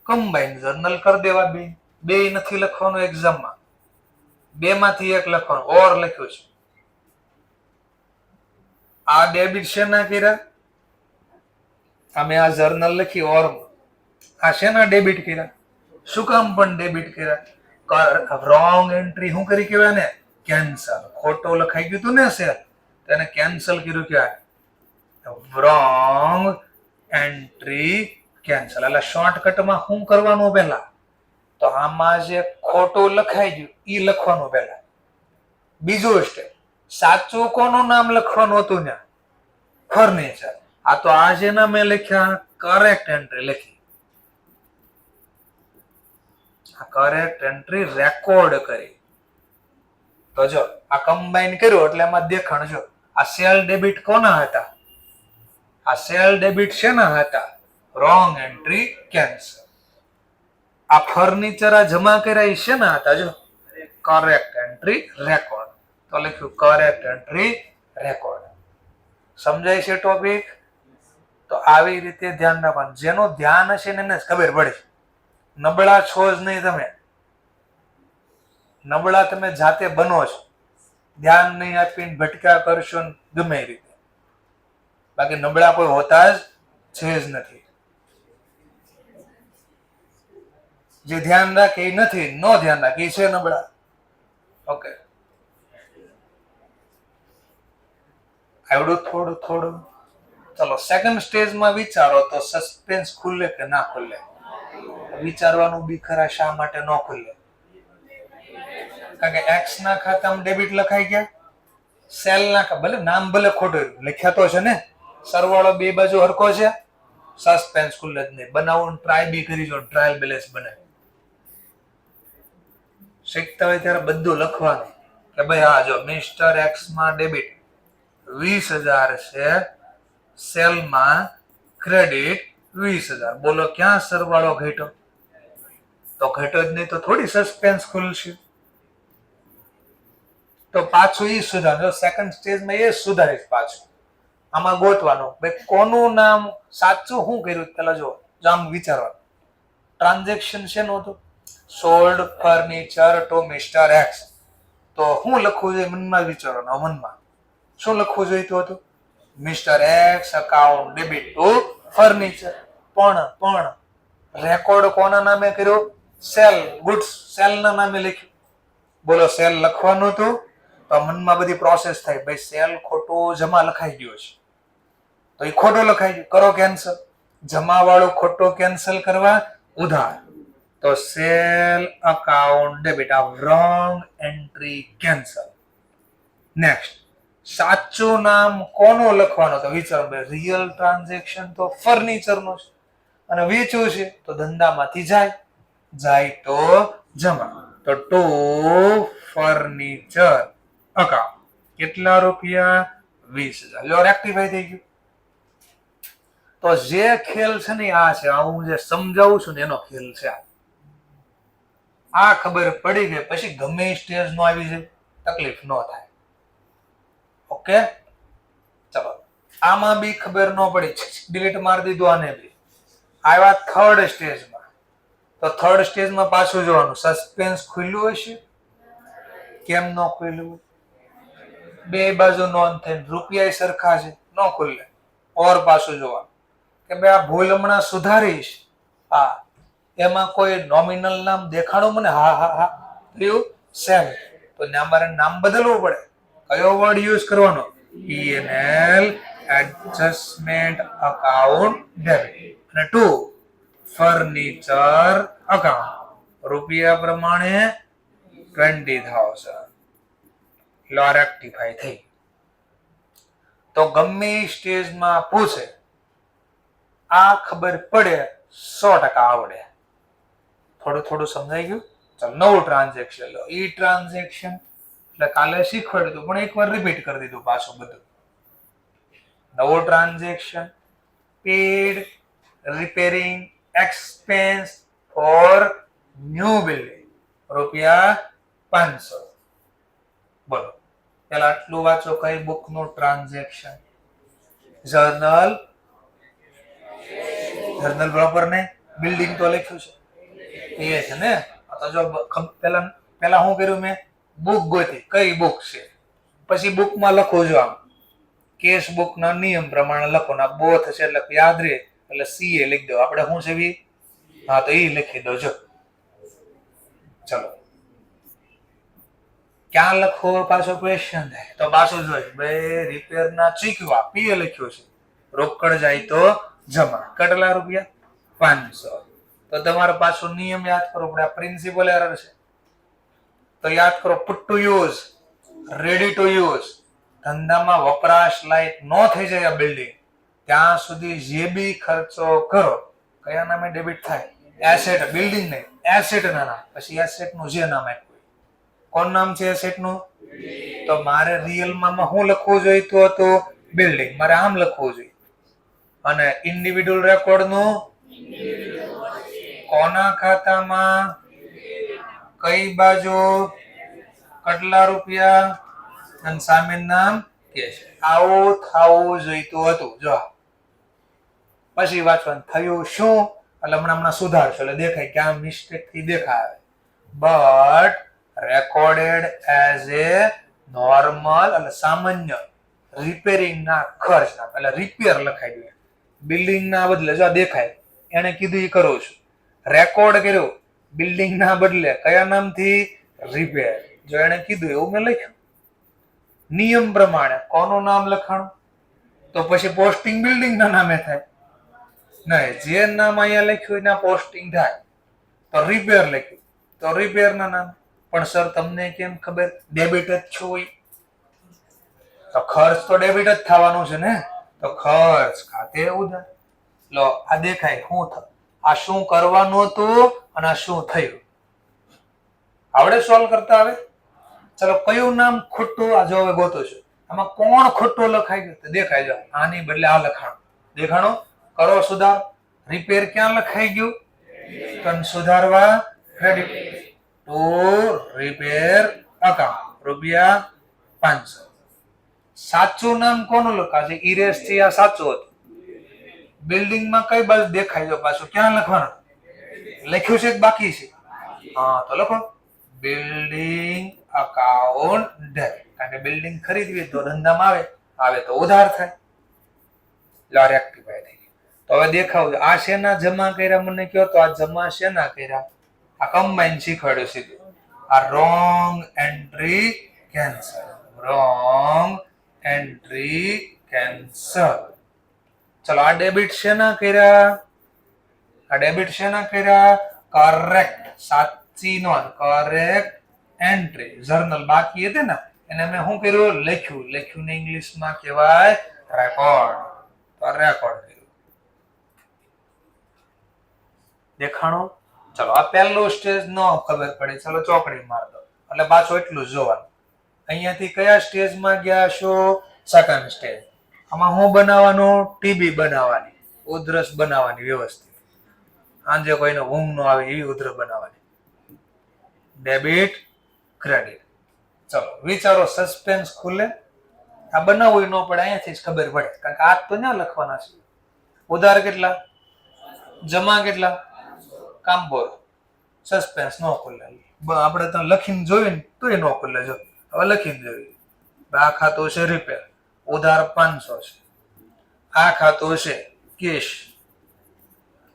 કમ્બાઈન જર્નલ કરી દેવા. બે નથી લખવાનું એક્ઝામમાં, 2 માંથી 1 લખવાનું. ઓર લખ્યું છે. આ ડેબિટ શેના કર્યા? અમે આ જર્નલ લખી ઓર આ શેના ડેબિટ કર્યા? શું કામ પણ ડેબિટ કર્યા? રોંગ એન્ટ્રી શું કરી કહેવાય ને? કેન્સલ. ખોટો લખાઈ ગયું હતું ને સેલ, તેને કેન્સલ કર્યું. કહેવાય રોંગ એન્ટ્રી કેન્સલ. એટલે શોર્ટકટમાં શું કરવાનું પહેલા? તો આમાં જે ખોટું લખાઈ ગયું ઈ લખવાનું પહેલા. બીજું સ્ટેપ, સાચું કોનું નામ લખવાનું હતું ત્યાં? ફર્નિચર. આ તો આ જેના મેં લખ્યા કરેક્ટ એન્ટ્રી લખી. આ કરેક્ટ એન્ટ્રી રેકોર્ડ કરી. તો જો આ કમ્બાઈન કર્યું એટલે એમાં દેખાણ. જો આ સેલ ડેબિટ કોના હતા? આ સેલ ડેબિટ શેના હતા? Wrong entry cancel. આ ફર્નિચર આ જમા કર્યા એ શેના હતા? જો કરેક્ટ એન્ટ્રી રેકોર્ડ. તો લખ્યું કરેક્ટ એન્ટ્રી રેકોર્ડ. સમજાય છે ટોપિક? તો આવી રીતે ધ્યાન રાખવાનું. જેનું ધ્યાન હશે ને એને જ ખબર પડે. નબળા છો જ નહીં તમે. નબળા તમે જાતે બનો છો, ધ્યાન નહીં આપીને ભટકા કરશો ને ગમે રીતે. બાકી નબળા કોઈ હોતા જ છે જ નથી. જે ધ્યાન રાખે એ નથી, નો ધ્યાન રાખે એ છે નબળા. ઓકે, આવડું થોડું થોડું. ચલો સેકન્ડ સ્ટેજમાં વિચારો તો સસ્પેન્સ ખુલે કે ના ખુલે? વિચારવાનું બી ખરા. શા માટે ન ખુલે? કારણ કે એક્સ ના ખાતામાં ડેબિટ લખાઈ ગયા, સેલ ના ભલે નામ ભલે ખોટું લખ્યા તો છે ને, સરવાળો બે બાજુ હરખો છે, સસ્પેન્સ ખુલે જ નહીં. બનાવવાનું ટ્રાય બી કરી જો, ટ્રાયલ બેલેન્સ બનાવી. શીખતા હોય ત્યારે બધું લખવાનું કે ભાઈ હા જો મિસ્ટર એક્સ માં ડેબિટ 20,000 છે, સેલમાં ક્રેડિટ 20,000. બોલો ક્યાં સરવાળો ઘટ્યો? તો ઘટ્યો જ નહીં તો થોડી સસ્પેન્સ ખુલશે. તો પાછું એ સુધાર. સેકન્ડ સ્ટેજમાં એ સુધારીશ પાછું. આમાં ગોતવાનું ભાઈ કોનું નામ સાચું શું કર્યું પેલા જો આમ વિચારવાનું. ટ્રાન્ઝેક્શન શેનું હતું? Sold furniture to mister X. તો શું લખવું જોઈએ? મનમાં વિચારવાનું. મનમાં શું લખવું જોઈતું હતું? Mister X account debit to furniture. પણ રેકોર્ડ કોના નામે કર્યો? સેલ ગુડ્સ સેલ ના નામે લખ્યું. બોલો સેલ લખવાનું હતું તો મનમાં બધી પ્રોસેસ થાય. ભાઈ સેલ ખોટો જમા લખાઈ ગયો છે તો એ ખોટો લખાઈ ગયો, કરો કેન્સલ. જમા વાળો ખોટો કેન્સલ કરવા ઉધાર. તો સેલ અકાઉન્ટ ડેબિટ. આ રોંગ એન્ટ્રી કેન્સલ. નેક્સ્ટ, સાચું નામ કોનું લખવાનું? તો વિચારો ભાઈ રિયલ ટ્રાન્ઝેક્શન તો ફર્નિચર નો છે અને વેચવું છે તો ધંધામાંથી જાય તો જમા. તો ટુ ફર્નિચર અકાઉન્ટ. કેટલા રૂપિયા? 20,000. જો રેક્ટિફાઈ થઈ ગયું. તો જે ખેલ છે ને આ છે, હું જે સમજાવું છું ને એનો ખેલ છે. આ ખબર પડી ગઈ પછી ગમે સ્ટેજ નો આવી જાય તકલીફ ન થાય. ઓકે, ચલો આમાં બી ખબર ન પડી, ડિલીટ મારી દીધું. આને બી આવ્યા થર્ડ સ્ટેજમાં. તો થર્ડ સ્ટેજમાં પાછું જોવાનું સસ્પેન્સ ખુલ્લું હશે કેમ ન ખુલ્લું? બે બાજુ નોંધ થઈને રૂપિયા સરખા છે, ન ખુલે. ઓર પાછું જોવાનું કે ભાઈ આ ભૂલ હમણાં સુધારીશ. હા, એમાં કોઈ નોમિનલ નામ દેખાડો મને? હા થયું સેલ. તો મારે નામ બદલવું પડે. કયો વર્ડ યુઝ કરવાનો? P&L adjustment account debit. અને 2 ફર્નિચર અકાઉન્ટ રૂપિયા પ્રમાણે 20,000. લો રેક્ટિફાઈ થઈ. તો ગમે સ્ટેજમાં પૂછે આ ખબર પડે 100% આવડે. થોડું થોડું સમજાઈ ગયું? ચાલો નવું ટ્રાન્ઝેક્શન લો. ઈ ટ્રાન્ઝેક્શન એટલે કાલે શીખવાડ્યું હતું પણ એકવાર રિપીટ કરી દીધું પાછું બધું. નવું transaction paid repairing expense for new building રૂપિયા 500. બોલો પેલા આટલું વાંચો. કઈ બુક નું ટ્રાન્ઝેક્શન? જર્નલ પ્રોપર ને બિલ્ડિંગ તો લખ્યું છે એ છે ને. તો જો પેલા શું કર્યું મેં? બુક ગોતી કઈ બુક છે, પછી બુકમાં લખો જો આમ કેશ બુક ના નિયમ પ્રમાણે લખો ના બોથ છે એટલે યાદ રહે એટલે CA લખી દો. આપણે શું છે વી? હા તો ઈ લખી દો. જો ચલો ક્યાં લખો પાછો ક્વેશ્ચન થાય તો પાછું જોઈ ભાઈ રિપેર ના ચૂકવા PA લખ્યો છે, રોકડ જાય તો જમા. કેટલા રૂપિયા? 500. તો તમારે પાછો નિયમ યાદ કરો પડે. આ પ્રિન્સિપલ એરર છે તો યાદ કરો. Put to use, ready to use. ધંધામાં વપરાશ લાયક નો થઈ જાય આ બિલ્ડિંગ ત્યાં સુધી જે બી ખર્ચો કરો કયા નામે ડેબિટ થાય? એસેટ. બિલ્ડિંગ નહીં, એસેટ ના નામ. પછી એસેટ નું જે નામ આપ્યું કોણ નામ છે એસેટ નું? તો મારે રિયલમાં શું લખવું જોઈતું હતું? બિલ્ડિંગ. મારે આમ લખવું જોઈએ. અને ઇન્ડિવિડ્યુઅલ રેકોર્ડ નું કોના ખાતામાં કઈ બાજુ કેટલા રૂપિયા અને સામે નામ કેશ. આવું થવું જોઈતું હતું. જો પછી વાંચવાનું થયું શું એટલે હમણાં સુધારશો એટલે દેખાય કે આ મિસ્ટેક થી દેખાય. But recorded as a normal એટલે સામાન્ય રિપેરિંગ ના ખર્ચ ના એટલે રિપેર લખાઈ દે. બિલ્ડિંગ ના બદલે જો દેખાય એને કીધું એ કરું છું. રેકોર્ડ કર્યો બિલ્ડિંગ ના બદલે કયા નામથી? રિપેર. જો એને કીધું એવું મેં લખ્યું. નિયમ પ્રમાણે કોનું નામ લખાણું તો પછી પોસ્ટિંગ બિલ્ડિંગ ના નામે થાય નહીં. જે નામ અહીંયા લખ્યું એના પોસ્ટિંગ થાય. તો રિપેર લખ્યું તો રિપેર ના નામ. પણ સર તમને કેમ ખબર? ડેબિટ જ છો તો ખર્ચ તો ડેબિટ જ થવાનું છે ને. તો ખર્ચ ખાતે ઉધાર. લો આ દેખાય શું થયું? આ શું કરવાનું હતું અને આ શું થયું? આવડે સોલ્વ કરતા? આવે ચલો કયું નામ ખોટું? આ જો હવે ગોતો છું. આમાં કોણ ખોટું લખાઈ ગયું? દેખાય જો આની બદલે આ લખાણું દેખાણું. કરો સુધાર. રિપેર ક્યાં લખાઈ ગયું? પણ સુધારવા ક્રેડિટ ટુ રિપેર અકાઉન્ટ રૂપિયા 500. સાચું નામ કોનું લખાશે? ઇરેસ થી આ સાચું હતું. બિલ્ડિંગ માં કઈ બાજુ દેખાય જો પાછું ક્યાં લખવાનું? લખ્યું છે બાકી છે? હા તો લખો બિલ્ડિંગ અકાઉન્ટ ડેબિટ. કારણ કે બિલ્ડિંગ ખરીદવી તો ધંધામાં આવે તો ઉધાર થાય. લો રેક્ટિફાઈ થઈ ગઈ. તો હવે દેખાવ આ શેના જમા કર્યા મને કહો તો આ જમા શેના કર્યા? આ કમ્બાઈન શીખવાડ્યું સીધું. આ wrong entry cancel. Wrong entry cancel. ચલો આ ડેબિટ શેના કર્યા? આ ડેબિટ શેના કર્યા? કરેક્ટ. સાચી નોંધ. Correct entry. જર્નલ બાકી હતી ને એને મેં શું કર્યું? લખ્યું ને ઇંગ્લિશમાં કહેવાય રેકોર્ડ. તો રેકોર્ડ કર્યું. દેખાણું? ચલો આ પહેલું સ્ટેજ નો ખબર પડી. ચલો ચોકડી માર દો એટલે પાછું એટલું જ જોવાનું. અહીંયાથી કયા સ્ટેજમાં ગયા છો? Second stage. આમાં શું બનાવવાનું? ટીબી બનાવવાની, ઉધરસ બનાવવાની વ્યવસ્થિત. સાંજે કોઈને ઊંઘ ન આવે એવી ઉધરસ બનાવવાની. Debit credit. ચલો વિચારો. સસ્પેન્સ ખુલે. આ બનાવવું ન પડે અહીંયાથી જ ખબર પડે કારણ કે આ તો ના લખવાના છે. ઉધાર કેટલા? જમા કેટલા? કામ બોલો. સસ્પેન્સ ન ખુલે. આપણે તો લખીને જોયું ને તો એ ન ખુલે. જો હવે લખીને જોયું. આ ખાતું છે રિપેર, ઉધાર 500 છે. આ ખાતું છે કેશ,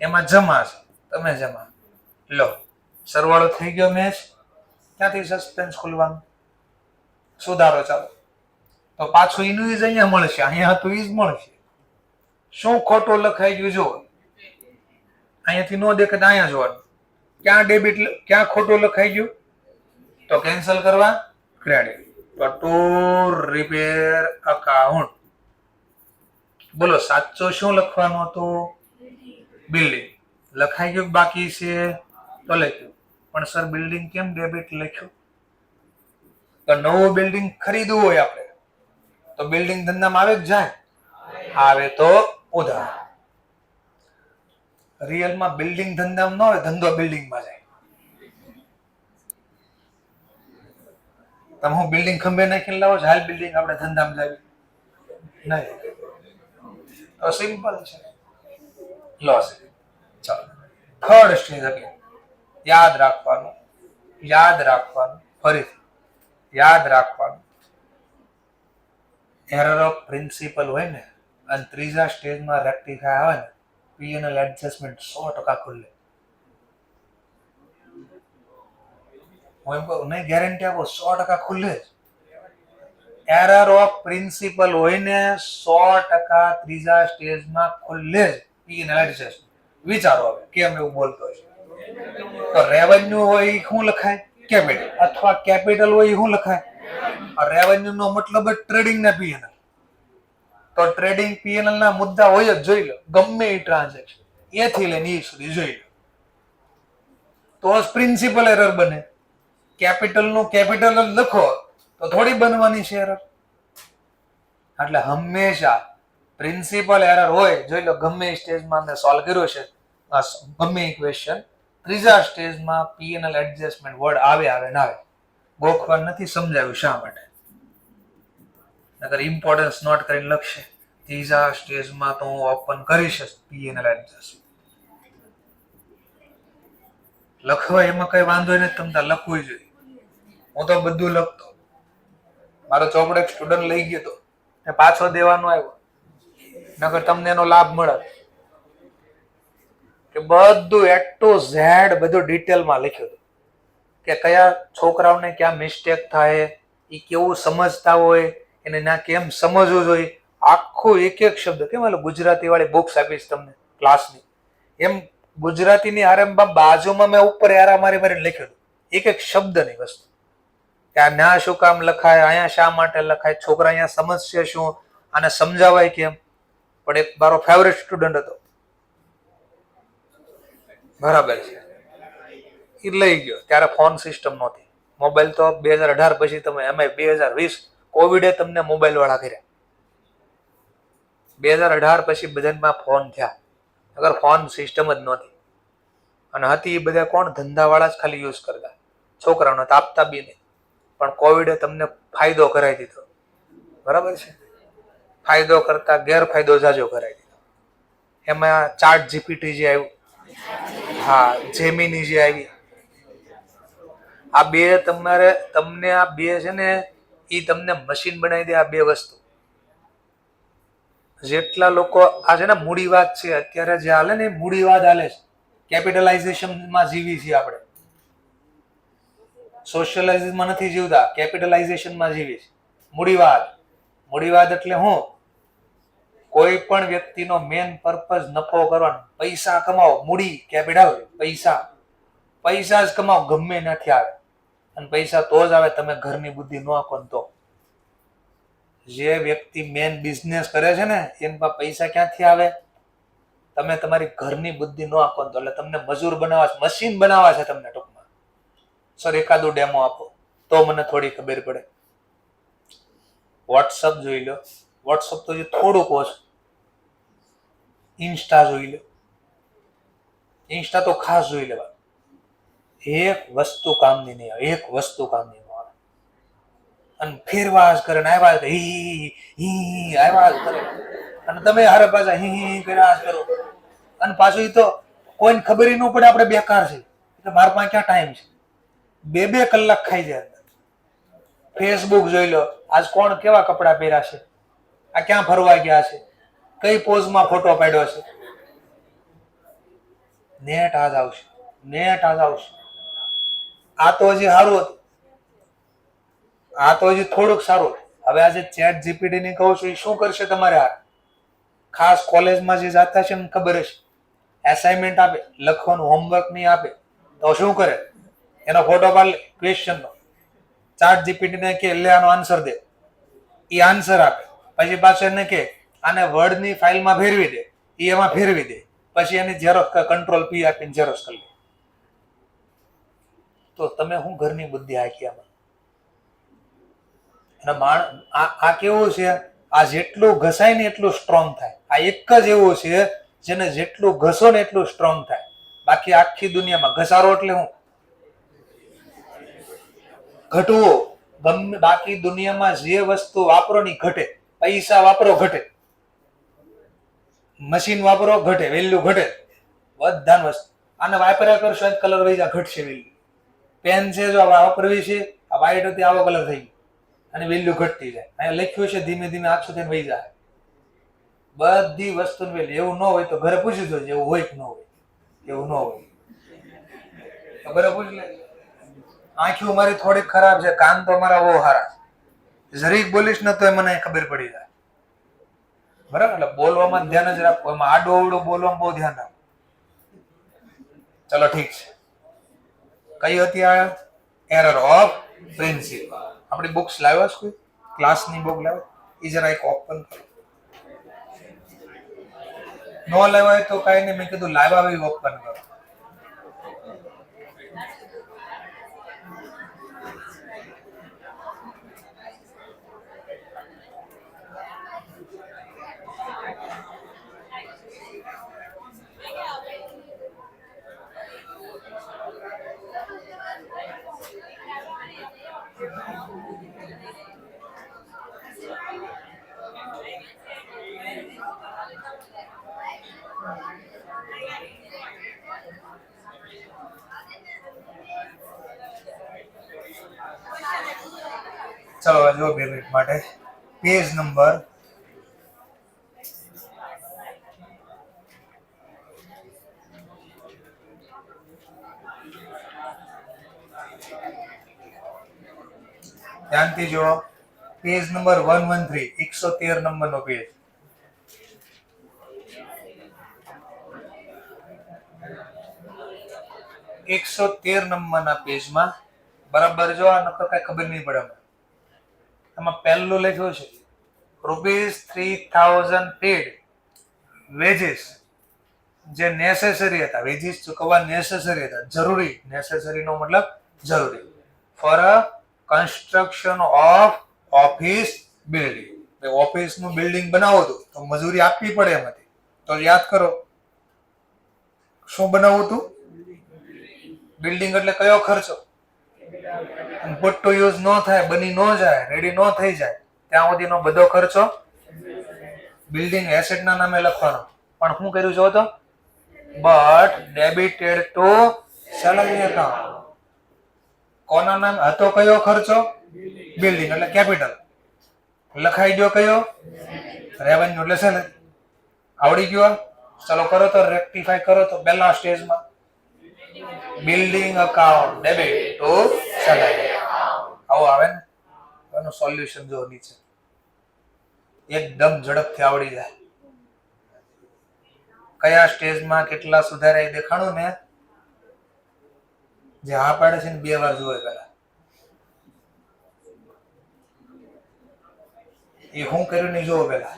એમાં જમા છે, તમે જમા લો. સરવાળો થઈ ગયો મેચ. ક્યાંથી સસ્પેન્સ ખુલવાનું? સુધારો ચાલો. તો પાછું એનું જ અહીંયા મળશે, અહીંયા હતું એ જ મળશે. શું ખોટું લખાઈ ગયું જો અહીંયાથી નો દેખાય અહીંયા જોવાનું, ક્યાં ડેબિટ ક્યાં ખોટું લખાઈ ગયું, તો કેન્સલ કરવા ક્રેડિટ. તો ટુ રિપેર અકાઉન્ટ. બોલો સાચો શું લખવાનું હતું? બિલ્ડિંગ. લખાઈ ગયું બાકી છે તો લખ્યું, પણ સર બિલ્ડિંગ કેમ ડેબિટ લખ્યું? તો નવું બિલ્ડિંગ ખરીદવું હોય આપણે તો બિલ્ડિંગ ધંધામાં આવે કે જાય? આવે તો ઉધાર. રિયલમાં બિલ્ડિંગ ધંધામાં ન હોય, ધંધો બિલ્ડિંગમાં જાય. તમે હું બિલ્ડિંગ ખંભે નાખીને લાવો છો, હાલ બિલ્ડિંગ આપણે ધંધામાં જાય નહીં. તો સિમ્પલ છે, લોસ. ચાલો થર્ડ સ્ટેજ અગેન યાદ રાખવાનું, યાદ રાખવાનું, ફરીથી યાદ રાખવાનું. એરર ઓફ પ્રિન્સિપલ હોય ને અને ત્રીજા સ્ટેજમાં રેક્ટિફાય આવે ને, પીએનએલ એડજસ્ટમેન્ટ 100% ખુલે. હું એમ કહું નહીં, ગેરંટી આપો 100% ખુલે જ. એરર ઓફ પ્રિન્સિપલ હોય ને 100% ત્રીજા સ્ટેજમાં ખુલે જ પીએનએલ એડજસ્ટમેન્ટ. વિચારો હવે કેમ એવું બોલતો છે. તો રેવન્યુ હોય એ શું લખાય? કેપિટલ. અથવા કેપિટલ હોય એ શું લખાય? રેવન્યુ નો મતલબ જ ટ્રેડિંગ ના પીએનએલ. તો ટ્રેડિંગ પીએનએલ ના મુદ્દા હોય જ, જોઈ લો. ગમે એ ટ્રાન્ઝેક્શન એથી લઈને એ સુધી જોઈ લો, તો જ પ્રિન્સિપલ એરર બને. કેપિટલ નું કેપિટલ જ લખો તો થોડી બનવાની છે એરર. એટલે હંમેશા પ્રિન્સિપલ એરર હોય, જોઈ લો ગમે સ્ટેજમાં મેં સોલ્વ કર્યો છે ગમે ક્વેશ્ચન, ત્રીજા સ્ટેજમાં પીએનએલ એડજસ્ટમેન્ટ વર્ડ આવે ના આવે. ગોખવા નથી સમજાવ્યું શા માટે, નકર ઇમ્પોર્ટન્સ નોટ કરીને લખશે ત્રીજા સ્ટેજમાં તો હું ઓપન કરીશ પીએનએલ એડજસ્ટમેન્ટ. લખવા એમાં કઈ વાંધો નથી, તમને લખવું જોઈએ. હું તો બધું લખતો. મારો ચોપડો એક સ્ટુડન્ટ લઈ ગયો તો ને પાછો દેવાનો આવ્યો, નકર તમને એનો લાભ મળે કે બધું એ ટુ ઝેડ બધું ડિટેલમાં લખ્યું હતું કે કયા છોકરાઓને ક્યાં મિસ્ટેક થાય, એ કેવું સમજતા હોય, એને ના કેમ સમજવું જોઈએ. આખું એક એક શબ્દ, કેમ એટલે ગુજરાતી વાળી બુક્સ આપીશ તમને ક્લાસની, એમ ગુજરાતીની આરંભમાં બાજુમાં મેં ઉપર આરા મારીને લખ્યું હતું એક એક શબ્દની વસ્તુ, કે આ ના શું કામ લખાય, અહીંયા શા માટે લખાય, છોકરા અહીંયા સમજશે શું, આને સમજાવાય કેમ. પણ એક મારો ફેવરેટ સ્ટુડન્ટ હતો, બરાબર છે, એ લઈ ગયો. ત્યારે ફોન સિસ્ટમ નહોતી, મોબાઈલ તો 2018 પછી તમે, એમ 2020 કોવિડે તમને મોબાઈલ વાળા કર્યા. 2018 પછી બધામાં ફોન થયા, અગર ફોન સિસ્ટમ જ નહોતી. અને હતી એ બધા કોણ? ધંધાવાળા જ ખાલી યુઝ કરતા, છોકરાઓને તો આપતા બી નહીં. પણ કોવિડે તમને ફાયદો કરાવી દીધો, બરાબર છે. ફાયદો કરતા ગેરફાયદો જાજો કરાવી દીધો. એમાં ચાર્ટ જીપીટી જે આવ્યું, હા જેમિની જે આવી, આ બે તમને આ બે છે ને એ તમને મશીન બનાવી દે. આ બે વસ્તુ જેટલા લોકો આ છે ને મૂડીવાદ છે અત્યારે જે હાલે ને, મૂડીવાદ હાલે છે. કેપિટલાઇઝેશનમાં જીવી છીએ આપણે, સોશિયલાઇઝેશનમાં નથી જીવતા, કેપિટલાઇઝેશનમાં જીવી છે. મૂડીવાદ એટલે હું? કોઈ પણ વ્યક્તિનો મેન પર્પઝ નફો કરવાનો, પૈસા કમાવો. મૂડી કેપિટલ, પૈસા જ કમાવો, ગમે નથી આવે. અને પૈસા તો જ આવે તમે ઘરની બુદ્ધિ ન આપો તો. જે વ્યક્તિ મેન બિઝનેસ કરે છે ને એની પાસે પૈસા ક્યાંથી આવે? તમે તમારી ઘરની બુદ્ધિ ન આપો તો. એટલે તમને મજૂર બનાવવા છે, મશીન બનાવવા છે તમને ટૂંકમાં. સર એકાદું ડેમો આપો તો મને થોડી ખબર પડે. વોટ્સઅપ જોઈ લો, વોટ્સઅપ તો જે થોડુંક ઓછું. ઇન્સ્ટા જોઈ લો, ઇન્સ્ટા તો ખાસ જોઈ લેવા. એક વસ્તુ કામની નહીં આવે, એક વસ્તુ કામની ન આવે. અને ફેરવાજ કરે ને આવ્યા કરે, હી આવ્યા કરે, અને તમે હારે પાછા હી કર્યા કરો. અને પાછું એ તો કોઈને ખબર ન પડે આપણે બેકાર છે. એટલે મારા પાસે ક્યાં ટાઈમ છે? 2-2 કલાક ખાઈ જાય. ફેસબુક જોઈ લો, આજ કોણ કેવા કપડા પહેર્યા છે, આ ક્યાં ફરવા ગયા છે, કઈ પોઝમાં ફોટો પાડ્યો છે. નેટ આજ આવશે, નેટ આજ આવશે. આ તો હજી સારું હતું, આ તો હજી થોડુંક સારું. હવે આજે ચેટ જીપીટી ની કહું છું, એ શું કરશે તમારે? આ ખાસ કોલેજમાં જે જાતા છે ને ખબર હશે, એસાઇનમેન્ટ આપે, લખવાનું હોમવર્ક નહીં આપે તો શું કરે? એનો ફોટો પાડી ક્વેશ્ચન નો, ચેટ જીપીટી ને કે લે આનો આન્સર દે, એ આન્સર આપે. પછી પાછળ એને કે આને વર્ડ ની ફાઇલમાં ફેરવી દે, એ એમાં ફેરવી દે. પછી એની ઝેરોક્સ કંટ્રોલ પી આપીને ઝેરોક્સ કરી લે. તો તમે શું ઘરની બુદ્ધિ આખી આમાં? આ કેવું છે? આ જેટલું ઘસાય ને એટલું સ્ટ્રોંગ થાય. આ એક જ એવું છે જેને જેટલું ઘસો ને એટલું સ્ટ્રોંગ થાય. બાકી આખી દુનિયામાં ઘસારો એટલે હું ઘટવો. ગમે બાકી દુનિયામાં જે વસ્તુ વાપરો ની ઘટે, પૈસા વાપરો ઘટે, મશીન વાપરો ઘટે, વેલ્યુ ઘટે, બધા વસ્તુ. આને વાપર્યા કરશો કલર વૈજા ઘટશે વેલ્યુ. પેન છે જો વાપરવી છે, આ વ્હાઈટ હતી આવો કલર થઈ ગયો અને વેલ્યુ ઘટતી જાય. અહીંયા લખ્યું છે ધીમે ધીમે આછું થઈને વહી જાય. બધી વસ્તુની વેલ્યુ. એવું ન હોય તો ઘરે પૂછી દો એવું હોય કે ન હોય. એવું ન હોય તો ઘરે પૂછી લે. આંખી મારી થોડીક ખરાબ છે, કાન તો મારા બહુ સારા છે, જરીક બોલીશ ને તો મને ખબર પડી જાય. બરાબર? એટલે બોલવામાં ધ્યાન જ રાખવું. એમાં આડું અવડું બોલવામાં બહુ ધ્યાન રાખવું. ચલો ઠીક છે. કઈ હતી આ? Error of principal. આપણી બુક્સ લાવ્યા છે કોઈ? ક્લાસની બુક લાવ્યા? એ જરા એક ઓપન કરો. ન લેવાય તો કઈ નહીં, મેં કીધું લાવ્યા હોય ઓપન કરો. ચલો જો 2 મિનિટ માટે પેજ નંબર 113 નંબરનો પેજ. એકસો 13 નંબરના પેજમાં બરાબર જો આ નકર કઈ ખબર નહીં પડે. એમાં પહેલું લખ્યું છે ₹3000 પેડ વેજીસ, જે નેસેસરી હતા. વેજીસ ચૂકવવા નેસેસરી હતા, જરૂરી. નેસેસરી નો મતલબ જરૂરી. For a construction of office building. Office નું બિલ્ડિંગ બનાવવું હતું તો મજૂરી આપવી પડે એમ હતી. તો યાદ કરો શું બનાવવું હતું? બિલ્ડિંગ. એટલે કયો ખર્ચો? પુટ ટુ યુઝ ન થાય, બની ન જાય, રેડી ન થઈ જાય ત્યાં સુધીનો બધો ખર્ચો બિલ્ડિંગ એસેટ ના નામે લખવાનો. પણ શું કર્યું છો તો? But debited to salary account. કોના નામ હતો કયો ખર્ચો? બિલ્ડિંગ એટલે કેપિટલ. લખાઈ ગયો કયો? રેવન્યુ એટલે સેલરી. આવડી ગયો? ચલો કરો તો રેક્ટિફાઈ કરો તો પહેલા સ્ટેજમાં building account debit two salary. આવો આવે ને એનું સોલ્યુશન જો નીચે એકદમ ઝડપથી આવડી જાય. કયા સ્ટેજમાં કેટલા સુધારા એ દેખાણું ને. જે હા પાડે છે ને 2 વાર જોવે પેલા એ હું કર્યું નહીં જોવો પેલા.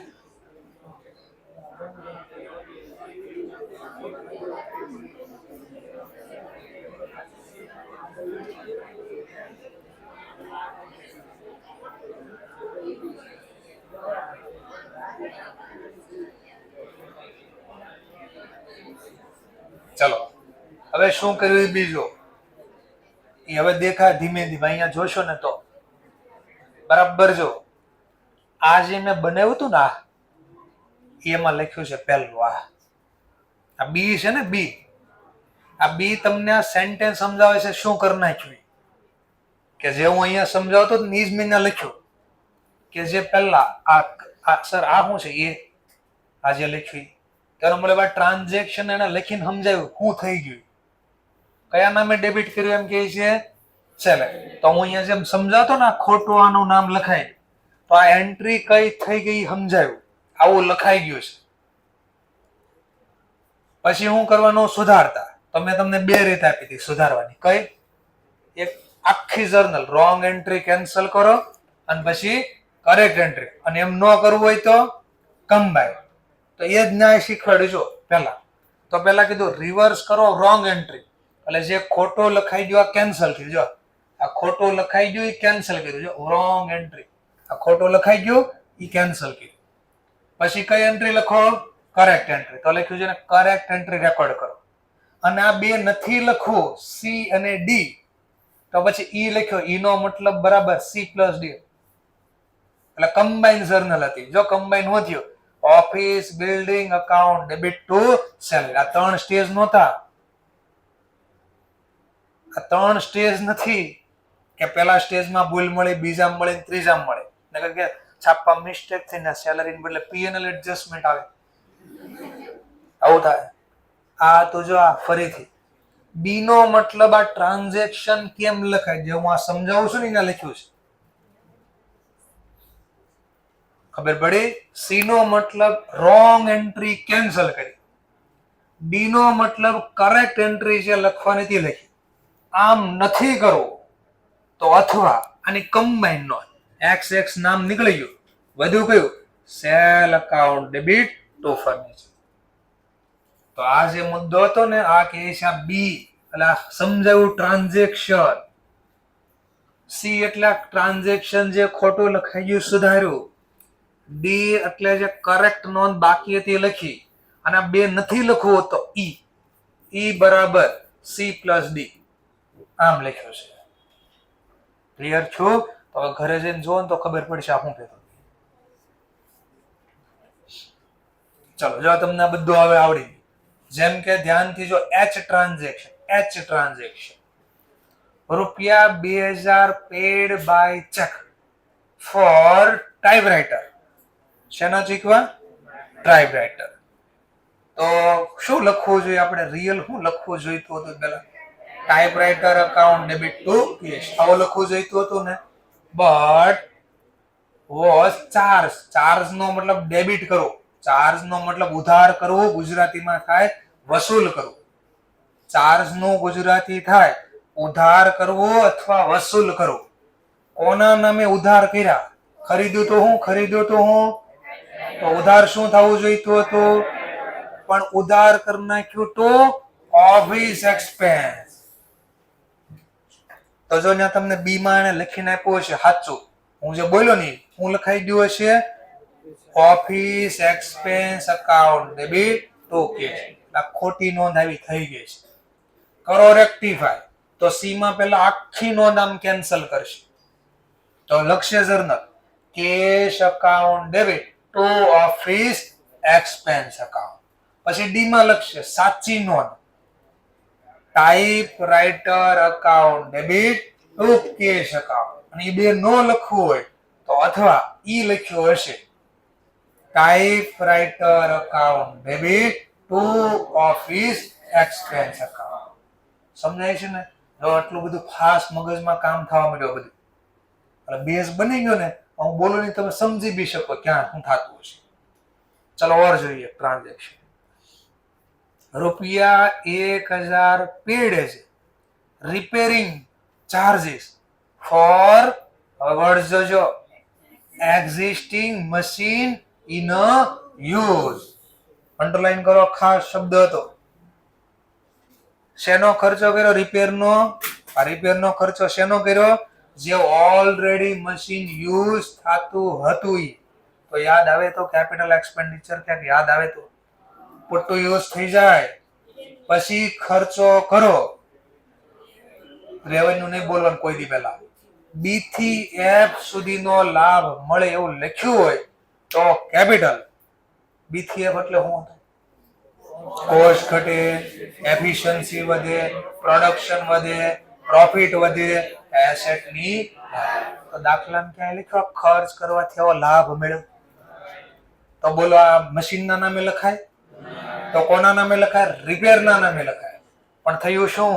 ચલો હવે શું કર્યું બીજું એ હવે દેખાય ધીમે ધીમે. અહીંયા જોશો ને તો બરાબર જો આ જે મેં બનાવ્યું હતું ને એમાં લખ્યું છે પહેલું આ બી છે ને બી. આ બી તમને આ સેન્ટેન્સ સમજાવે છે શું કરી નાખ્યું કે જે હું અહીંયા સમજાવતો ને એ જ મેં લખ્યું કે જે પહેલા આ સર આ શું છે એ આ જે લખ્યું તેનો મતલબ આ ટ્રાન્ઝેક્શન એને લખીને સમજાવ્યું શું થઈ ગયું, કયા નામે ડેબિટ કર્યું એમ કે છે સેલેરી. તો હું અહીંયા જેમ સમજાવતો ને ખોટું આનું નામ લખાય તો આ એન્ટ્રી કઈ થઈ ગઈ સમજાયું, આવું લખાઈ ગયું છે. પછી શું કરવાનું? સુધારતા. તો મેં તમને બે રીત આપી હતી સુધારવાની. કઈ? એક આખી જર્નલ રોંગ એન્ટ્રી કેન્સલ કરો અને પછી કરેક્ટ એન્ટ્રી, અને એમ ન કરવું હોય તો કમ્બાઈન. તો એ જ ન્યાય શીખવાડીજો પહેલા. તો પહેલા કીધું રિવર્સ કરો રોંગ એન્ટ્રી, એટલે જે ખોટો લખાઈ ગયો આ કેન્સલ થઈ. જો આ ખોટું લખાઈ ગયું એ કેન્સલ કર્યું. જો રોંગ એન્ટ્રી, આ ખોટું લખાઈ ગયું એ કેન્સલ કર્યું. પછી કઈ એન્ટ્રી લખો? Correct entry. તો લખ્યું છે ને કરેક્ટ એન્ટ્રી રેકોર્ડ કરો. અને આ બે નથી લખવું, સી અને ડી, તો પછી ઈ લખ્યો. ઈ નો મતલબ બરાબર સી પ્લસ ડી, એટલે કમ્બાઈન જર્નલ હતી. જો કમ્બાઈન ન થયું, office, building, account, debit two salary, આ ત્રણ સ્ટેજ નહોતા. આ ત્રણ સ્ટેજ નથી કે પેલા સ્ટેજમાં ભૂલ મળી, બીજામાં મળી, ત્રીજામાં મળી. નકર કે છાપવા મિસ્ટેક થઈને સેલરી બદલે પીએનએલ એડજસ્ટમેન્ટ આવે, આવું થાય. આ તો જો આ ફરીથી બી નો મતલબ આ ટ્રાન્ઝેક્શન કેમ લખાય, જે હું આ સમજાવું છું ને એને લખ્યું છે, ખબર પડી? સી નો મતલબ રોંગ એન્ટ્રી કેન્સલ કરી, ડી નો મતલબ કરેક્ટ એન્ટ્રી જે લખવાની તે લખી. આમ નથી કરવું તો અથવા આની કમ્બાઈન નો એક્સ એક્સ નામ નીકળી ગયું, વધુ કયું? Cell account debit to furniture. તો આ જે મુદ્દો હતો ને, આ કે છે બી, એટલે આ સમજાયું ટ્રાન્ઝેક્શન. સી એટલે ટ્રાન્ઝેક્શન જે ખોટું લખાઈ ગયું સુધાર્યું. ડી એટલે જે કરેક્ટ નોંધ બાકી હતી લખી. અને આ બે નથી લખવું તો ઈ, ઈ બરાબર સી પ્લસ ડી, આમ લખ્યું છે. ક્લિયર છું? તો ઘરે જઈને જોવો ને તો ખબર પડશે આ શું કહેતો. ચલો, જો તમને આ બધું હવે આવડી. જેમ કે ધ્યાનથી જો એચ ટ્રાન્ઝેક્શન, એચ ટ્રાન્ઝેક્શન રૂપિયા 2000 pad by check four typewriter. શેના શીખવા? ટાઈપરાઇટર. તો શું લખવું જોઈએ આપણે? રિયલ શું લખવું જોઈતું હતું પેલા? Typewriter account debit to cash, આવું લખવું જોઈતું હતું ને. But was charge. ચાર્જ નો મતલબ ડેબિટ કરવું, ચાર્જ નો મતલબ ઉધાર કરવું, ગુજરાતીમાં થાય વસૂલ કરવું. ચાર્જ નું ગુજરાતી થાય ઉધાર કરવું અથવા વસૂલ કરવું. કોના નામે ઉધાર કર્યા? ખરીદ્યું તો હું? ખરીદ્યું તો હું? તો ઉધાર શું થવું જોઈતું હતું? પણ ઉધાર કરી નાખ્યું તો ઓફિસ એક્સપેન્સ. તો જો ત્યાં તમને બી માં એને લખીને આપ્યું હશે સાચું, હું જે બોલ્યો ને હું લખાઈ ગયું હશે office expense account debit to cash. ખોટી નોંધ આવી થઈ ગઈ છે, કરો રેક્ટિફાય. તો સી માં પેલા આખી નોંધ આમ કેન્સલ કરશે. તો લક્ષ્ય journal cash account debit two office expense account. પછી ડી માં લખશે સાચી નોંધ type writer account debit to cash account. અને એ બે નો લખવું હોય તો અથવા ઈ લખ્યું હશે type writer account debit two office expense account. સમજાય છે ને? જો આટલું બધું ફાસ્ટ મગજમાં કામ થવા માંડ્યું બધું, એટલે બેઝ બની ગયો ને, હું બોલું નહીં તમે સમજી બી શકો ક્યાં શું થતું હશે. ચલો ઓર જોઈએ. ટ્રાન્ઝેક્શન રૂપિયા 1000 પેડ છે રિપેરિંગ ચાર્જીસ ફોર, વર્ડ જોજો, existing machine in use. Underline કરો, ખાસ શબ્દ હતો. શેનો ખર્ચો કર્યો? રિપેરનો. આ રિપેરનો ખર્ચો શેનો કર્યો? જે ઓલરેડી મશીન યુઝ થતું હતું. તો યાદ આવે તો કેપિટલ એક્સપેન્ડિચર ક્યાંક યાદ આવે તો પુટ્ટુ યુઝ થઈ જાય. પછી ખર્ચો કરો, રેવન્યુ નહીં બોલવાનું કોઈ દી પહેલા. બી થી એફ સુધીનો લાભ મળે એવું લખ્યું હોય તો કેપિટલ. બી થી એફ એટલે શું? કોસ્ટ ઘટે, એફિશિયન્સી વધે, પ્રોડક્શન વધે, પ્રોફિટ વધે, એસેટની. તો દાખલામાં ક્યાં લખ્યો ખર્ચ કરવાથી એવો લાભ મળ્યો? તો બોલો આ મશીનના નામે લખાય? તો કોના નામે લખાય? રિપેરના નામે લખાય. પણ થયું શું?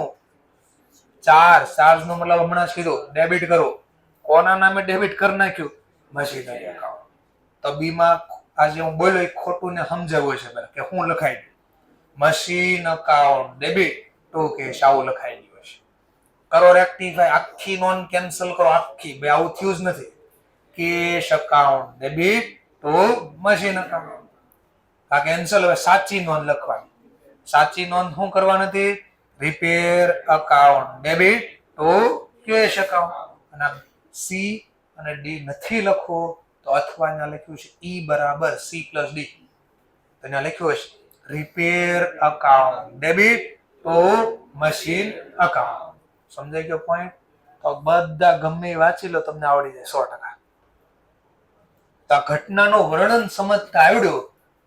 ચાર્જ નો મતલબ હમણાં જ કીધું ડેબિટ કરો. કોના નામે ડેબિટ કરી નાખ્યું? Machinery account. તો બી માં આજે હું બોલ્યો એ ખોટું ને સમજાવવું છે કે હું લખાઈ દઉં machine account debit to cash આવું લખાઈ ગયું છે. કરો રેક્ટિફાય, આખી નોન કેન્સલ કરો, આખી બે આવું થયું જ નથી. Cash account debit two machine account. આ કેન્સલ. હવે સાચી નોંધ લખવાની. સાચી નોંધ શું કરવાની હતી? Repair account debit to cash account. અને સી અને ડી નથી લખવો તો અથવા અહીંયા લખ્યું છે ઈ બરાબર સી પ્લસ ડી. તો અહીંયા લખ્યું હશે repair account debit two machine account. સમજાઈ ગયો પોઈન્ટ? તો બધા ગમે વાંચી લો, તમને આવડી જાય 100%. તો આ ઘટનાનું વર્ણન સમજતા આવડ્યું,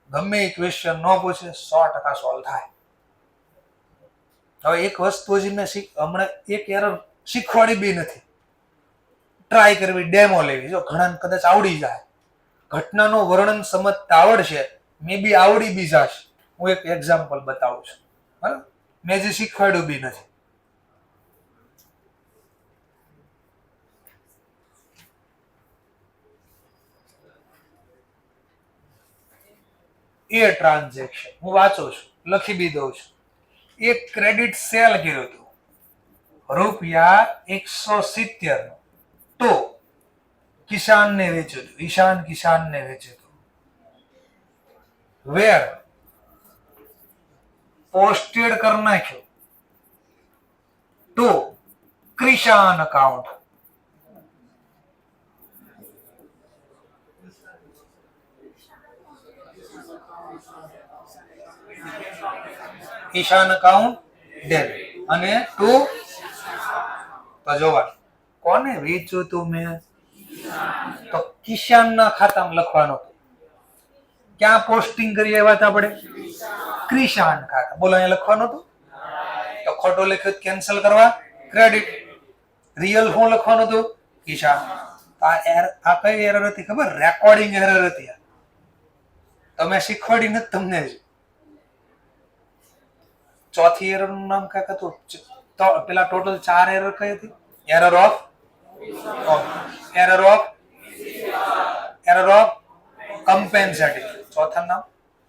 ગમે એ ક્વેશ્ચન ન પૂછે 100% સોલ્વ થાય. હવે એક વસ્તુ હજી મેં હમણાં એક એરર શીખવાડી બી નથી. ટ્રાય કરવી, ડેમો લેવી. જો ઘણા કદાચ આવડી જાય, ઘટનાનું વર્ણન સમજતા આવડશે, મે બી આવડી બી જશે. હું એક એક્ઝામ્પલ બતાવું છું. બરાબર? મેં જે શીખવાડ્યું બી નથી. એ ટ્રાન્ઝેક્શન હું વાંચું છું, લખી બી દઉં છું. એક ક્રેડિટ સેલ કર્યું હતું ₹170 નું, તો કિસાનને વેચ્યું હતું, ઈશાન કિસાનને વેચ્યું હતું. વેર પોસ્ટેડ કરી નાખ્યું ટુ ક્રિશાન અકાઉન્ટ. ઈશાન અકાઉન્ટ ડેબિટ અને ટુ તો જોવા કોને વેચ્યું તું મેં? તો કિસાનના ખાતામાં લખવાનું હતું. ક્યાં પોસ્ટિંગ કરી આવ્યા હતા આપણે? ક્રિશાન ખાતા. બોલો અહીંયા લખવાનું હતું. તો ખોટું લખ્યું કેન્સલ કરવા ક્રેડિટ. રિયલ શું લખવાનું હતું? કિસાન. આ કઈ એરર હતી ખબર? રેકોર્ડિંગ એરર હતી. તમે શીખવાડી નથી તમને જ. ચોથી એરર નું નામ કઈક હતું. તો પેલા ટોટલ 4 એરર કઈ હતી? Error of compensating. ચોથા નામ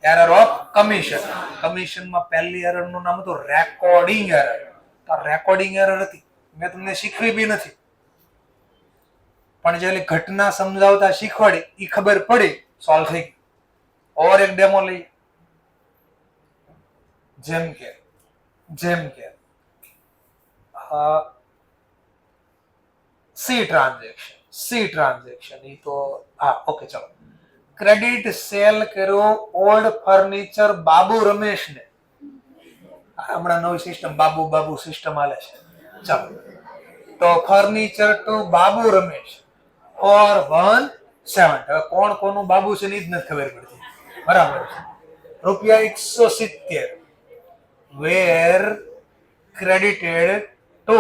એરર ઓફ કમિશન. કમિશન માં પહેલી એરર નું નામ હતું રેકોર્ડિંગ એરર. તો રેકોર્ડિંગ એરર હતી. મેં તમને શીખવી બી નથી, પણ જે ઘટના સમજાવતા શીખવાડી એ ખબર પડી, સોલ્વ થઈ ગઈ. ઓર એક ડેમો લઈ. જેમ કે સી ટ્રાન્ઝેક્શન ઈ તો હા ઓકે ચલો. ક્રેડિટ સેલ કર્યો ઓલ્ડ ફર્નિચર બાબુ રમેશને. હમણાં નવી સિસ્ટમ બાબુ સિસ્ટમ હાલે છે. ચાલો, તો furniture to Babu Ramesh for 170. હવે કોણ કોનું બાબુ છે ને જ નથી ખબર પડતી. બરાબર છે. ₹170 were credited to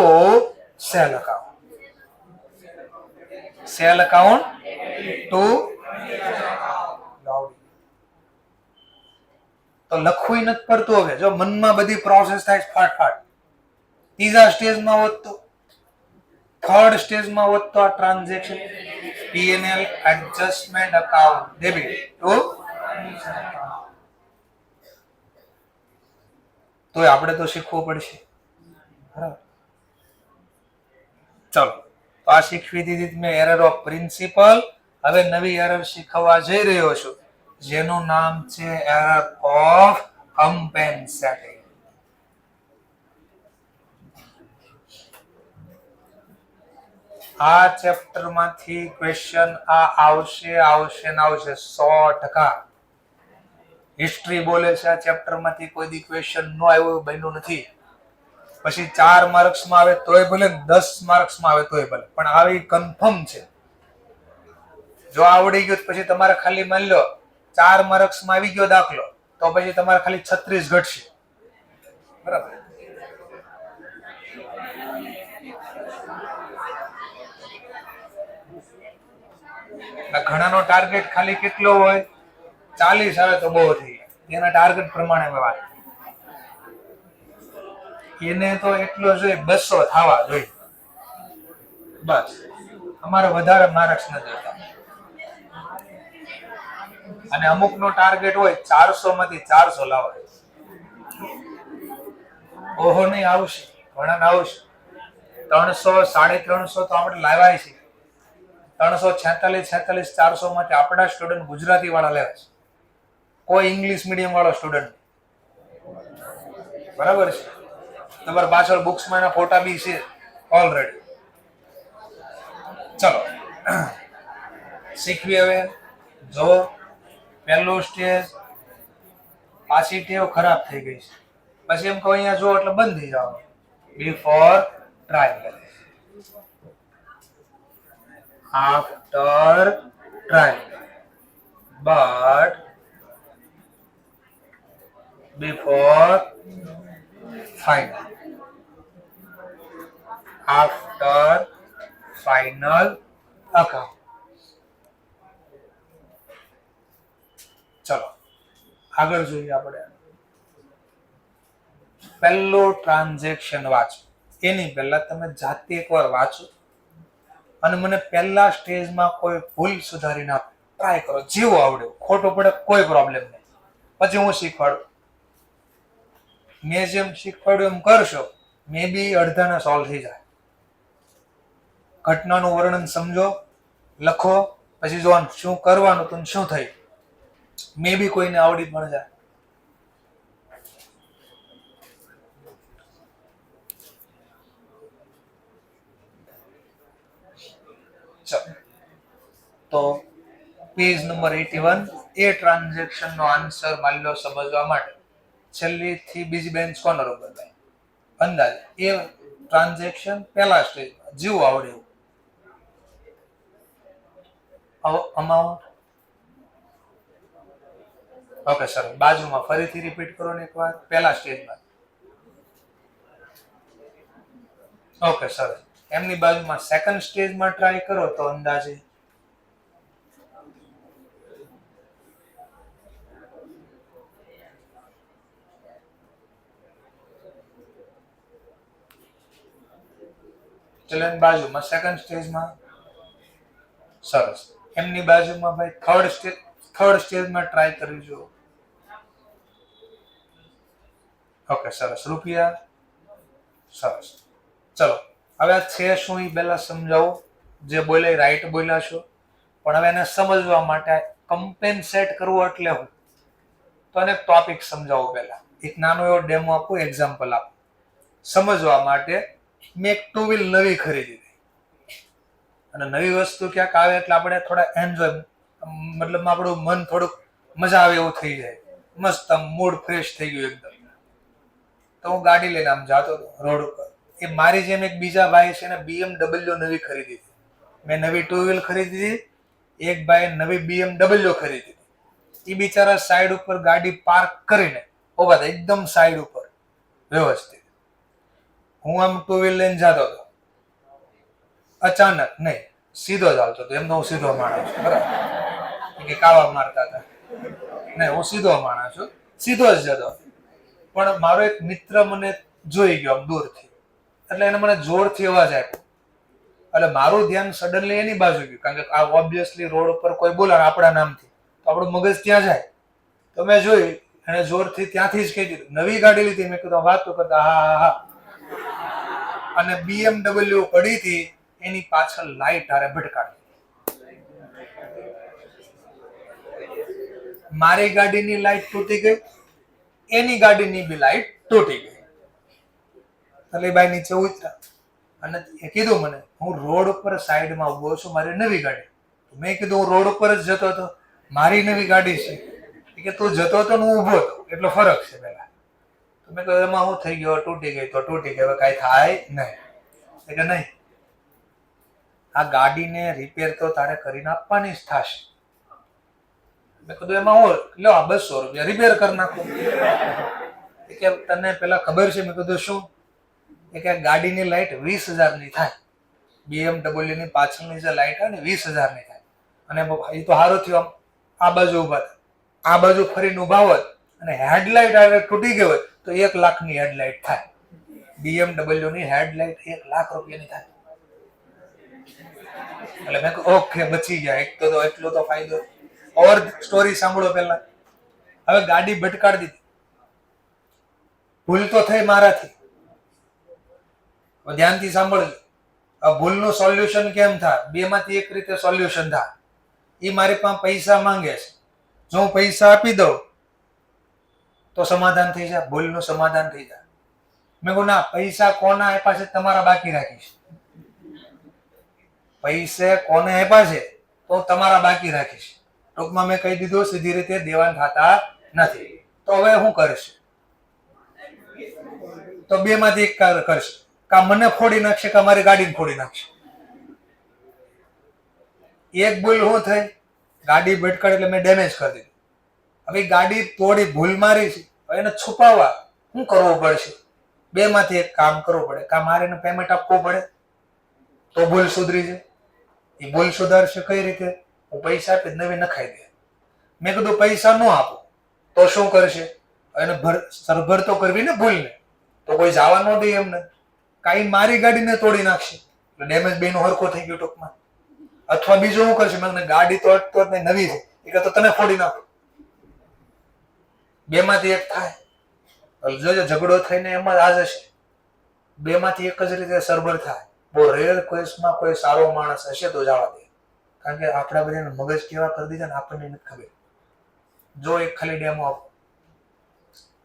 sale account. Sale account to તો લખવું નથી પડતું. હવે જો મનમાં બધી પ્રોસેસ થાય ફાટ. ત્રીજા સ્ટેજમાં હોત તો, થર્ડ સ્ટેજમાં હોત તો આ transaction P&L adjustment account debit two, તો આપણે તો શીખવું પડશે. બરાબર. ચલો, તો આ શીખવી દીધી મેં એરર ઓફ પ્રિન્સિપલ. હવે નવી એરર શીખવા જઈ રહ્યો છું, જેનું નામ છે એરર ઓફ કમ્પેન્સેટિંગ. આ ચેપ્ટર માંથી ક્વેશ્ચન આ આવશે 100%. હિસ્ટ્રી બોલે છે આ ચેપ્ટર માંથી કોઈ દી ક્વેશ્ચન નો આવ્યો બન્યું નથી. પછી 4 માર્ક્સમાં આવે તોય ભલે, 10 માર્ક્સમાં આવે તોય ભલે, પણ આવી કન્ફર્મ છે. જો આવડી ગયું પછી તમારે ખાલી માની લો 4 માર્ક્સમાં આવી ગયો દાખલો, તો પછી તમારે ખાલી 36 ઘટશે. બરાબર. ઘણાનો ટાર્ગેટ ખાલી કેટલો હોય? 40 આવે તો બહુ થઈ જાય. એના ટાર્ગેટ પ્રમાણે વાત. એને તો એટલો જોઈએ 200 થવા જોઈએ બસ. અમારે વધારે માર્ક્સ નથી જોતા. અને અમુકનો ટાર્ગેટ હોય 400 માંથી 400 લાવવા. ઓહો નહીં, આવશે, ઘણા આવશે. 300, 350 તો આપણે લાવ્યા છે. 346, 400 માંથી આપણા સ્ટુડન્ટ ગુજરાતી વાળા લેવા છે, કોઈ ઇંગ્લિશ મીડિયમ વાળો સ્ટુડન્ટ. બરાબર છે? તમારા પાછળ બુક્સમાં એના ફોટા બી છે ઓલરેડી. ચલો શીખવી. હવે જો પહેલું સ્ટેજ પાછી ટેવ ખરાબ થઈ ગઈ છે, પછી એમ કહો અહીંયા જો એટલે બંધ થઈ જાવ. Before try, after try, but before final, after final account. ચલો આગળ જોઈએ આપણે. પહેલું ટ્રાન્ઝેક્શન વાંચો. એની પહેલા તમે જાતે એકવાર વાંચો અને મને પહેલા સ્ટેજમાં કોઈ ભૂલ સુધારી નાખો. ટ્રાય કરો, જેવું આવડે. ખોટું પડે કોઈ પ્રોબ્લેમ નહીં, પછી હું શીખવાડું. મેં જેમ શીખવાડ્યું એમ કરશો, મે બી અડધાના સોલ્વ થઈ જાય. ઘટનાનું વર્ણન સમજો, લખો, પછી જોવાનું શું કરવાનું તો શું થયું. મે બી કોઈને આવડી પણ જાય. ચલો તો પેજ નંબર 81. એ ટ્રાન્ઝેક્શન નો આન્સર માની લો સમજવા માટે છેલ્લી થી બીજી બેન્ચ કોર્નર ઉપર થાય અંદાજ. એ ટ્રાન્ઝેક્શન પહેલા સ્ટેજમાં જેવું આવડે એવું. અમાઉન્ટ ઓકે સર, બાજુમાં ફરીથી રિપીટ કરો ને એકવાર. પહેલા સ્ટેજમાં ઓકે સર, એમની બાજુમાં સેકન્ડ સ્ટેજમાં ટ્રાય કરો તો અંદાજે ચલો. બાજુમાં સેકન્ડ સ્ટેજમાં સરસ. એમની બાજુમાં ભાઈ થર્ડ સ્ટેજમાં ટ્રાય કરી જો. ઓકે સરસ, રૂપિયા. સરસ. ચલો હવે છે શું એ પહેલા સમજાવો. જે બોલે રાઈટ બોલ્યા છો, પણ હવે એને સમજવા માટે કમ્પેન્સેટ કરવું એટલે હું તો એને ટોપિક સમજાવો. પહેલા એક નાનો એવો ડેમો આપું, એક્ઝામ્પલ આપું સમજવા માટે. મેં એક ટુ વ્હીલ નવી ખરીદી અને નવી વસ્તુ ક્યાંક આવે એટલે આપણે થોડા એન્જોય, મતલબ આપણું મન થોડુંક મજા આવે એવું થઈ જાય. મસ્ત મૂડ ફ્રેશ થઈ ગયું એકદમ. તો હું ગાડી લઈને આમ જાતો હતો રોડ ઉપર. એ મારી જેમ એક બીજા ભાઈ છે ને BMW નવી ખરીદી હતી. મેં નવી ટુ વ્હીલ ખરીદી હતી, એક ભાઈ નવી BMW ખરીદી હતી. એ બિચારા સાઈડ ઉપર ગાડી પાર્ક કરીને ઉભા હતા, એકદમ સાઈડ ઉપર વ્યવસ્થિત. હું આમ ટુ વ્હીલ લઈને જતો હતો. અચાનક નહીં, સીધો જ આવતો હતો. એમ તો હું સીધો માણસ છું, બરાબર? કે કાવા મારતા હતા. નહીં, હું સીધો માણસ છું, સીધો જ જતો. પણ મારો એક મિત્ર મને જોઈ ગયો આમ દૂરથી, એટલે એને મને જોરથી અવાજ આપ્યો. એટલે મારું ધ્યાન સડનલી એની બાજુ ગયું, કારણ કે આ ઓબ્વિયસલી રોડ ઉપર કોઈ બોલે આપણા નામથી તો આપણું મગજ ત્યાં જાય. તો મેં જોઈ, એને જોરથી ત્યાંથી જ કહી દીધું, નવી ગાડી લીધી. મેં કીધું વાતો કરતા હા હા હા. અને BMW પડી હતી, એની પાછળ લાઈટ હારે ભટકાડી. મારી ગાડીની લાઈટ તૂટી ગઈ, એની ગાડીની બી લાઈટ તૂટી ગઈ. એટલે ભાઈ નીચે ઉતર્યા અને એ કીધું મને, હું રોડ ઉપર સાઈડમાં ઉભો છું, મારી નવી ગાડી. મેં કીધું હું રોડ ઉપર જ જતો હતો, મારી નવી ગાડી છે. કે તું જતો હતો ને હું ઉભો હતો, એટલો ફરક છે. પેલા તો મેં કહ્યું એમાં હું થઈ ગયો, તૂટી ગઈ તો તૂટી ગઈ, હવે કાંઈ થાય નહીં. કે નહીં, આ ગાડીને રિપેર તો તારે કરીને આપવાની જ થશે. મેં કીધું એમાં હું લો 200 રૂપિયા રિપેર કરી નાખું. કે તને પેલા ખબર છે? મેં કીધું શું? કે ગાડીની લાઈટ 20,000 ની થાય. BMW ની પાછળની જે લાઈટ આવે ને 20,000 ની થાય. અને એ તો સારું થયું, આ બાજુ ઉભા હતા, આ બાજુ ફરીને ઉભા હોત અને હેડલાઇટ આવે તૂટી ગઈ હોય તો 1 લાખની હેડલાઇટ થાય. BMW ની હેડલાઇટ 1 લાખ રૂપિયાની થાય. એટલે મેં ઓકે બચી ગયા. એક તો એટલો તો ફાયદો. ઓર સ્ટોરી સાંભળો પહેલા. હવે ગાડી ભટકાડી દીધી, ભૂલ તો થઈ મારાથી. ધ્યાનથી સાંભળજો. આ ભૂલનું સોલ્યુશન કેમ થાય? બે માંથી એક રીતે સોલ્યુશન થાય. એ મારી પાસે પૈસા માંગે છે, જો હું પૈસા આપી દઉં તો સમાધાન થઈ જાય, ભૂલનું સમાધાન થઈ જાય. મેં કહું ના, પૈસા કોના આપ્યા છે તમારા બાકી રાખીશ. પૈસે કોને આપ્યા છે તો તમારા બાકી રાખીશ. ટૂંકમાં મેં કહી દીધું સીધી રીતે દેવાન થતા નથી. તો હવે શું કરશે? તો બે માંથી એક કરશે, કા મને ફોડી નાખશે કા મારી ગાડીને ફોડી નાખશે. એક ભૂલ શું થઈ? ગાડી ભટકાડી એટલે મેં ડેમેજ કરી દીધી. હવે ગાડી તોડી ભૂલ મારી છે, એને છુપાવવા શું કરવું પડશે? બે માંથી એક કામ કરવું પડે, કા મારે એને પેમેન્ટ આપવું પડે તો ભૂલ સુધરી જાય. એ ભૂલ સુધારશે કઈ રીતે? હું પૈસા આપી નવી નખાઈ દે. મેં કીધું પૈસા ન આપો તો શું કરશે? એને સરભર તો કરવી ને ભૂલને, તો કોઈ જવા ન દે એમને. કાંઈ મારી ગાડીને તોડી નાખશે, ડેમેજ બે નો હરખો થઈ ગયો ટૂંકમાં. અથવા બીજું શું કરશે? મેં ગાડી તો અટતો જ નહીં, નવી છે, એ તો તને ફોડી નાખો. બે માંથી એક થાય. જોજો ઝઘડો થઈને એમાં આ જશે. બે માંથી એક જ રીતે સરભર થાય. બહુ રેર કેસમાં કોઈ સારો માણસ હશે તો જવા દે, કારણ કે આપણા બધાને મગજ કેવા કરી દીધા ને આપણને નથી ખબર. જો એક ખાલી ડેમો આપો,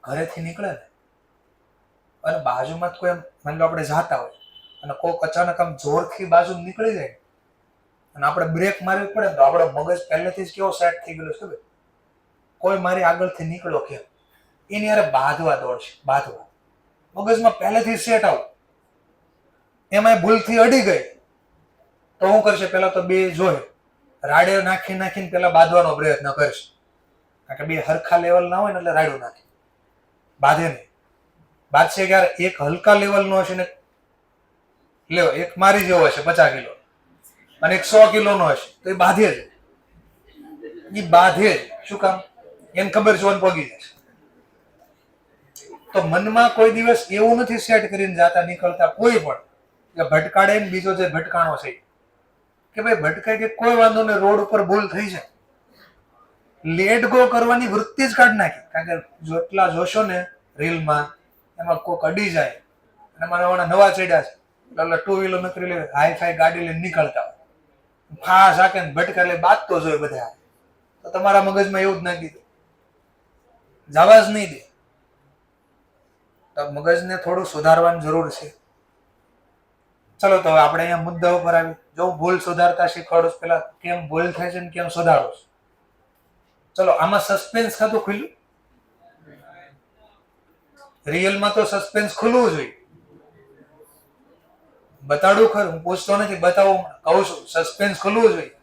ઘરેથી નીકળે ને અને બાજુમાં કોઈ માની લો આપણે જાતા હોય અને કોઈક અચાનક આમ જોરથી બાજુ નીકળી જાય અને આપણે બ્રેક મારવી પડે તો આપણો મગજ પહેલેથી જ કેવો સેટ થઈ ગયેલો છે ખબર? કોઈ મારી આગળથી નીકળો કેમ, એની યારે બાંધવા દોડશે, બાંધવા. મગજમાં પહેલેથી સેટ આવું. એમાં ભૂલથી અડી ગઈ તો શું કરશે? પેલા તો બે જોઈ રાડે નાખીને પેલા બાંધવાનો પ્રયત્ન કરશે, કારણ કે બે હરખા લેવલ ના હોય ને એટલે રાડું નાખે, બાંધે નહીં. બાંધશે ક્યારે? એક હલકા લેવલ નો હશે ને, લ્યો એક મારી જેવો હશે 50 કિલો અને એક 100 કિલો નો હશે તો એ બાંધે જ. એ બાંધે જ. શું કામ? એને ખબર છે પગી જશે. તો મનમાં કોઈ દિવસ એવું નથી સેટ કરીને જાતા નીકળતા કોઈ પણ કે ભટકાડે ને બીજો જે ભટકાણો છે કે ભાઈ ભટકાય કે કોઈ વાંધો નહીં, રોડ ઉપર ભૂલ થઈ છે, લેટ ગો કરવાની વૃત્તિ જ કાઢી નાખી. કારણ કે જેટલા જોશો ને રીલમાં, એમાં કોઈક અડી જાય અને મારા નવા ચડ્યા છે એટલે 2 વ્હીલર નકરી લે, હાઈ ફાઈ ગાડી લઈને નીકળતા હોય, ફાસ આકે ભટકા એટલે બાજતો જોઈએ બધા. તો તમારા મગજમાં એવું જ નાખી દો, જવા જ નહીં દે. તો મગજને થોડું સુધારવાની જરૂર છે. ચલો તો હવે આપણે અહીંયા મુદ્દા ઉપર આવી. જો ભૂલ સુધારતા શીખવાડું પેલા કેમ ભૂલ થાય છે ને કેમ સુધારો. ચલો આમાં સસ્પેન્સ ખાતું ખુલ્યું. રિયલમાં તો સસ્પેન્સ ખુલવું જોઈએ. બતાડું ખરું, હું પૂછતો નથી, બતાવું કહું છું. સસ્પેન્સ ખુલવું જોઈએ.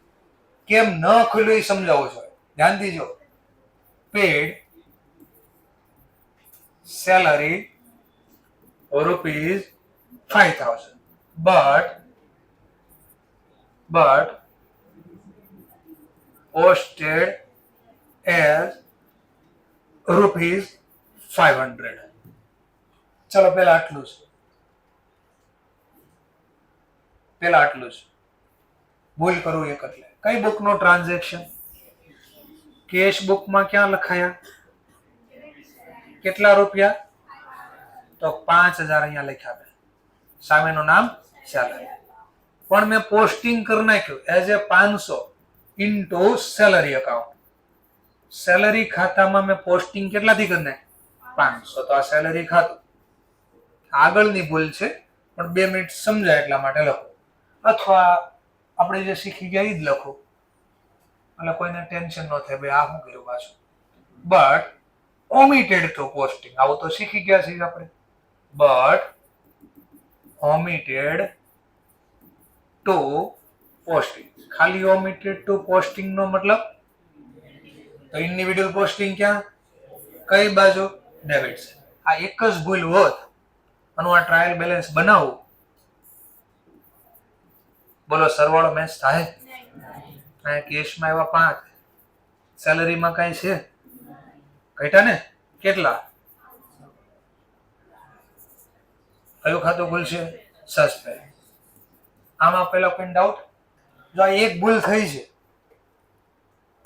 કેમ ન ખુલ્યું એ સમજાવું છું. ધ્યાન દીજો. Paid salary rupees 5,000 but posted as rupees 500. ચલો પેલા આટલું જ ભૂલ કરું એક એટલે કઈ બુક નો ટ્રાન્ઝેક્શન? કેશ બુકમાં ક્યાં લખાયા? કેટલા રૂપિયા? તો 5,000 અહીંયા લખ્યા છે. સામેનું નામ સેલરી. પણ મેં પોસ્ટિંગ કરી નાખ્યું as a 500 into salary account. Salary ખાતામાં મેં પોસ્ટિંગ કેટલાથી કરી નાખ્યું? 500. તો આ સેલરી ખાતું. આગળની ભૂલ છે પણ 2 મિનિટ સમજાય એટલા માટે લખો, અથવા આપણે જે શીખી ગયા એ જ લખો એટલે કોઈને ટેન્શન ન થાય ભાઈ આ શું કર્યું પાછું. બટ omitted to posting, આવું તો શીખી ગયા છીએ આપણે. But omitted to posting. ખાલી omitted to posting નો મતલબ તો ઇન્ડિવિડ્યુઅલ પોસ્ટિંગ ક્યાં? કઈ બાજુ? ડેબિટ છે. આ એક જ ભૂલ હોત આનું આ ટ્રાયલ બેલેન્સ બનાવવું, બોલો સરવાળો મેચ થાય? કેશમાં એવા 5, સેલરીમાં કઈ છે? ઘટ્યા ને કેટલા? કયું ખાતું ખુલશે? સસ્પેન્સ. આમાં પેલા કોઈ ડાઉટ? જો આ એક ભૂલ થઈ છે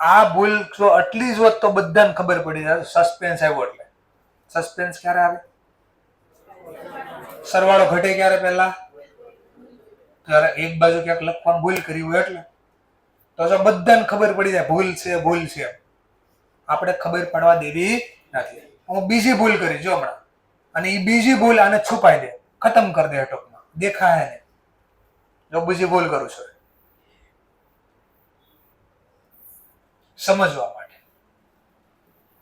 આ ભૂલ જો આટલી જ હોત તો બધાને ખબર પડી જાય. સસ્પેન્સ આવ્યો એટલે. સસ્પેન્સ ક્યારે આવે? સરવાળો ઘટે ક્યારે? પહેલા ત્યારે એક બાજુ ક્યાંક લખવાનું ભૂલ કરી હોય એટલે. તો જો બધાને ખબર પડી જાય ભૂલ છે ભૂલ છે, આપણે ખબર પડવા દેવી નથી. હું બીજી ભૂલ કરી જો હમણાં, અને એ બીજી ભૂલ આને છુપાઈ દે, ખતમ કરી દે ટૂંકમાં, દેખાય ને. જો બીજી ભૂલ કરું છું સમજવા માટે.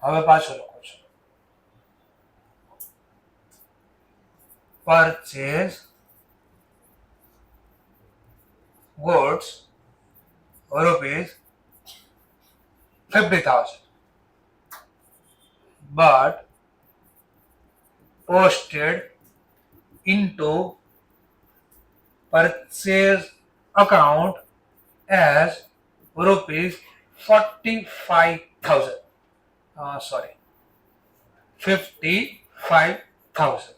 હવે પાછો લખું છું. Purchase goods ₹50,000 but posted into purchase account as ₹45,000. Sorry, 55,000.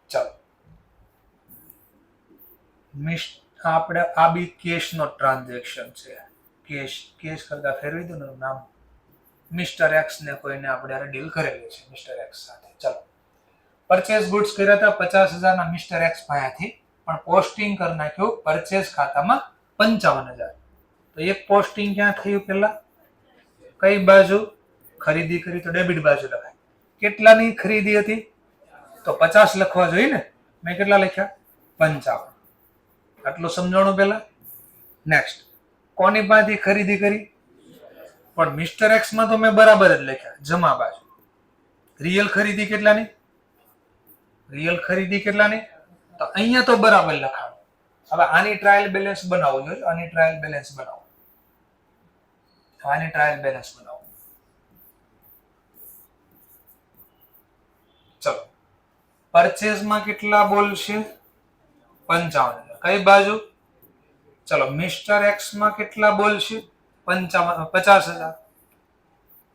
ચાલો, આપણે આ બી કેશ નો ટ્રાન્ઝેક્શન છે. કેશ કરતા ફેરવી દો ને નામ. મિસ્ટર એક્સ ને કોઈને આપણે ડીલ કરેલી છે મિસ્ટર એક્સ સાથે. ચાલો, પરચેસ ગુડ્સ કર્યા હતા 50,000 ના મિસ્ટર એક્સ પાસેથી, પણ પોસ્ટિંગ કરી નાખ્યું પરચેસ ખાતામાં 55,000. તો એક પોસ્ટિંગ ક્યાં થયું? પેલા કઈ બાજુ ખરીદી કરી તો ડેબિટ બાજુ લખાય. કેટલાની ખરીદી હતી? તો 50 લખવા જોઈએ ને. મેં કેટલા લખ્યા? 55. આટલું સમજાણું પેલા. નેક્સ્ટ, કોની પાસેથી ખરીદી કરી? પણ મિસ્ટર એક્સ માં તો મેં બરાબર જ લખ્યા જમા બાજુ. રિયલ ખરીદી કેટલાની? રિયલ ખરીદી કેટલાની? તો અહીંયા તો બરાબર લખાણું. હવે આની ટ્રાયલ બેલેન્સ બનાવવું જોઈએ. આની ટ્રાયલ બેલેન્સ બનાવો. આની ટ્રાયલ બેલેન્સ બનાવો. ચલો, પરચેઝ માં કેટલા બોલશે? 55,000. કઈ બાજુ? ચલો, મિસ્ટર એક્સ માં કેટલા બોલશે? 50,000.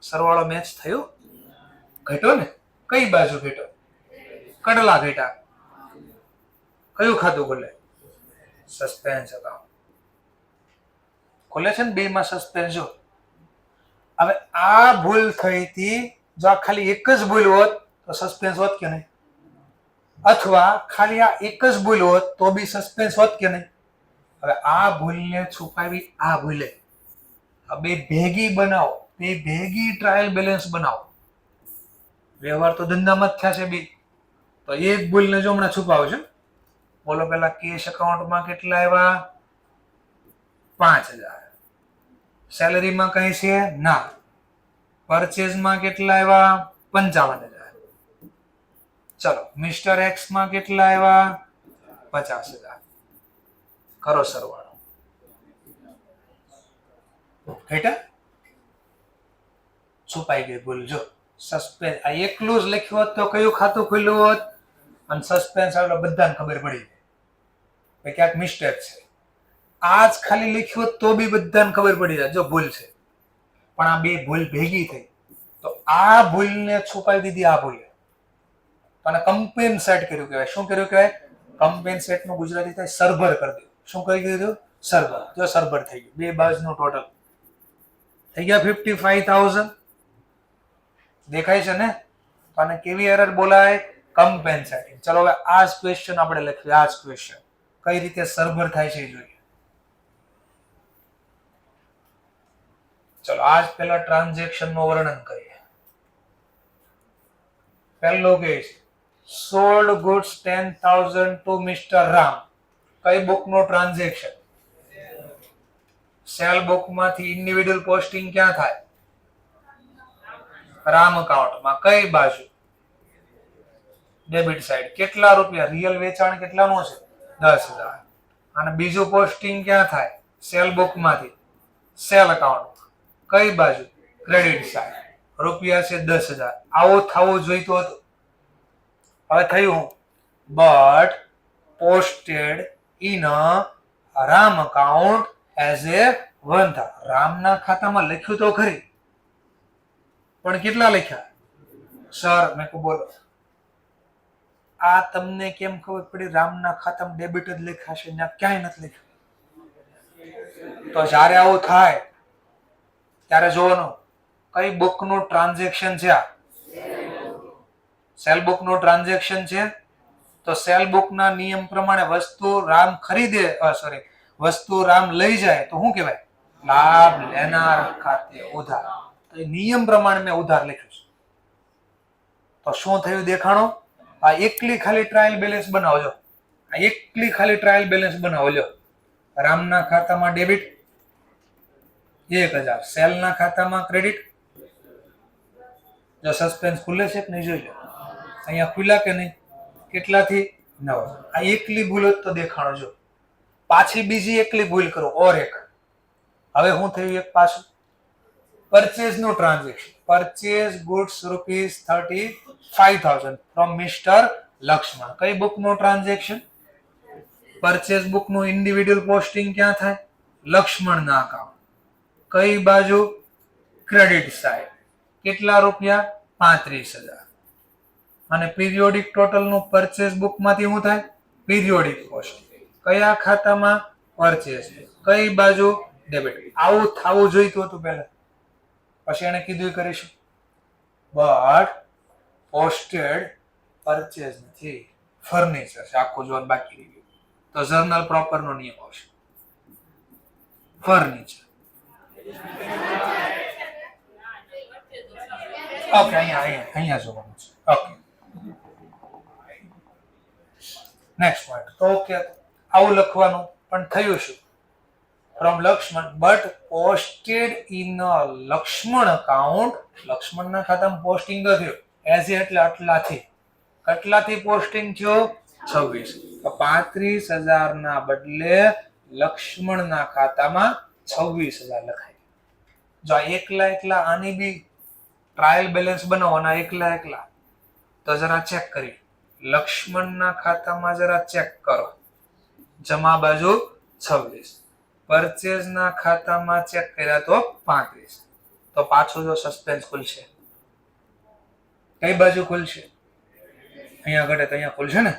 સરવાળો મેચ થયો? ઘટ્યો ને? કઈ બાજુ ઘટ્યો? કડલા ઘટ્યા. કયું ખાતું ખોલે? સસ્પેન્સ અકાઉન્ટ ખોલે છે ને. બે માં સસ્પેન્સ. જો હવે આ ભૂલ થઈ હતી, જો આ ખાલી એક જ ભૂલ હોત તો સસ્પેન્સ હોત કે નહીં? અથવા ખાલી આ એક જ ભૂલ હોત તો બી સસ્પેન્સ હોત કે નહીં? હવે આ ભૂલને છુપાવી આ ભૂલે બે ભેગી બનાવો, બે ભેગી ટ્રાયલ બેલેન્સ બનાવો. વ્યવહાર તો ધંધામાં જ થયા છે બી. તો એક ભૂલને જો હમણાં છુપાવો છે. બોલો, પેલા કેશ એકાઉન્ટમાં કેટલા આવ્યા? 5,000. સેલરીમાં કઈ છે? ના. પરચેઝમાં કેટલા આવ્યા? 55,000. ચલો, મિસ્ટર એક્સ માં કેટલા આવ્યા? 50,000. કરો સરવાળો. ઘટા છુપાઈ ગઈ ભૂલ. જો સસ્પેન્સ આ એકલું જ લખ્યું હોત તો કયું ખાતું ખુલ્યું હોત? અને સસ્પેન્સ આવે બધાને ખબર પડી જાય ક્યાંક મિસ્ટેક છે. આ જ ખાલી લખ્યું હોત તો બી બધાને ખબર પડી જાય જો ભૂલ છે. પણ આ બે ભૂલ ભેગી થઈ તો આ ભૂલને છુપાવી દીધી. આ ભૂલે અને કમ્પેન્સેટ કર્યું કહેવાય. શું કર્યું કહેવાય? કમ્પેન્સેટ નું ગુજરાતી થાય સરભર કરી દીધું. શું કરી દીધું? સરભર. જો સરભર થઈ ગયું. બે બાજુનું ટોટલ થઈ ગયા 55,000. દેખાય છે ને? અને કેવી એરર બોલાય? કમ્પેન્સેટિંગ. ચલો, હવે આ જ ક્વેશ્ચન આપણે લખીએ. આ જ ક્વેશ્ચન કઈ રીતે સરભર થાય છે જોઈએ. ચલો, આજ પેલા ટ્રાન્ઝેક્શન નું વર્ણન કરીએ. પહેલો કે sold goods 10,000 to mister Ram. કઈ બુક નો ટ્રાન્ઝેક્શન? સેલ બુક માંથી ઇન્ડિવિડ્યુઅલ પોસ્ટિંગ ક્યાં થાય? રામ અકાઉન્ટમાં. કઈ બાજુ? Debit side. કેટલા રૂપિયા? રિયલ વેચાણ કેટલાનું છે? 10,000. અને બીજું પોસ્ટિંગ ક્યાં થાય? સેલ બુક માંથી સેલ અકાઉન્ટ. કઈ બાજુ? Credit side. રૂપિયા છે 10,000. આવું થવું જોઈતું હતું. હવે થયું but posted in Ram account as a 1,000. રામના ખાતામાં લખ્યું તો ખરી, પણ કેટલા લખ્યા? સર મેં કહું બોલો, આ તમને કેમ ખબર પડી રામના ખાતામાં ડેબિટ જ લખ્યા છે? ક્યાંય નથી લખ્યું. તો જ્યારે આવું થાય ત્યારે જોવાનું કઈ બુકનું ટ્રાન્ઝેક્શન છે. આ સેલ બુકનું ટ્રાન્ઝેક્શન છે. તો સેલ બુકના નિયમ પ્રમાણે વસ્તુ રામ ખરીદે વસ્તુ રામ લઈ જાય તો શું કહેવાય? લાભ લેનાર ખાતે ઉધાર. તો એ નિયમ પ્રમાણે મેં ઉધાર લખ્યું છે. તો શું થયું દેખાણો? આ એકલી ખાલી ટ્રાયલ બેલેન્સ બનાવજો. આ એકલી ખાલી ટ્રાયલ બેલેન્સ બનાવો. લ્યો, રામના ખાતામાં ડેબિટ 1000, સેલના ખાતામાં ક્રેડિટ. જો સસ્પેન્સ ખુલે છે કે નહીં જોઈ લો. અહીંયા ખુલ્લા કે નહીં? કેટલાથી? 9. આ એકલી ભૂલ જ તો દેખાણો. જો પાછી બીજી એકલી ભૂલ કરો ઓર એક. હવે શું થયું? એક પાછું પરચેઝ નું transaction. Purchase goods ₹35,000 from mister Lakshman. કઈ બુક નું ટ્રાન્ઝેક્શન? પરચેઝ બુક નું ઇન્ડિવિડ્યુઅલ પોસ્ટિંગ ક્યાં થાય? લક્ષ્મણ ના અકાઉન્ટ. કઈ બાજુ? Credit side. કેટલા રૂપિયા? 35,000. અને પીરિયોડિક ટોટલ નું પરચેઝ બુક માંથી શું થાય? Periodic cost. કયા ખાતામાં? પરચેઝ. કઈ બાજુ? ડેબિટ. આવું થવું જોઈતું હતું પહેલા. પછી એને કીધું કરીશું, બટ પોસ્ટેડ પરચેઝ નથી, ફર્નિચર છે. આખું જોવાનું બાકી રહી ગયું. તો જર્નલ પ્રોપર નો નિયમ આવશે. ફર્નિચર. ઓકે, અહીંયા જોવાનું છે. Okay, next point. તો ઓકે, આવું લખવાનું. પણ થયું શું? From Lakshman but posted in Lakshman account. લક્ષ્મણના ખાતામાં પોસ્ટિંગ થયું એઝ એટલે આટલાથી. કેટલાથી પોસ્ટિંગ થયો? 26. તો 35,000 ના બદલે લક્ષ્મણના ખાતામાં 26,000 લખાય. જો એકલા આની બી ટ્રાયલ બેલેન્સ બનાવવાના એકલા તો જરા ચેક કરી. લક્ષ્મણના ખાતામાં જરા ચેક કરો. જમા બાજુ 26, પરચેઝ ના ખાતામાં ચેક કર્યા તો 35. તો પાછું જો સસ્પેન્સ ખુલશે. કઈ બાજુ ખુલશે? અહીંયા ઘટે તો અહીંયા ખુલશે ને.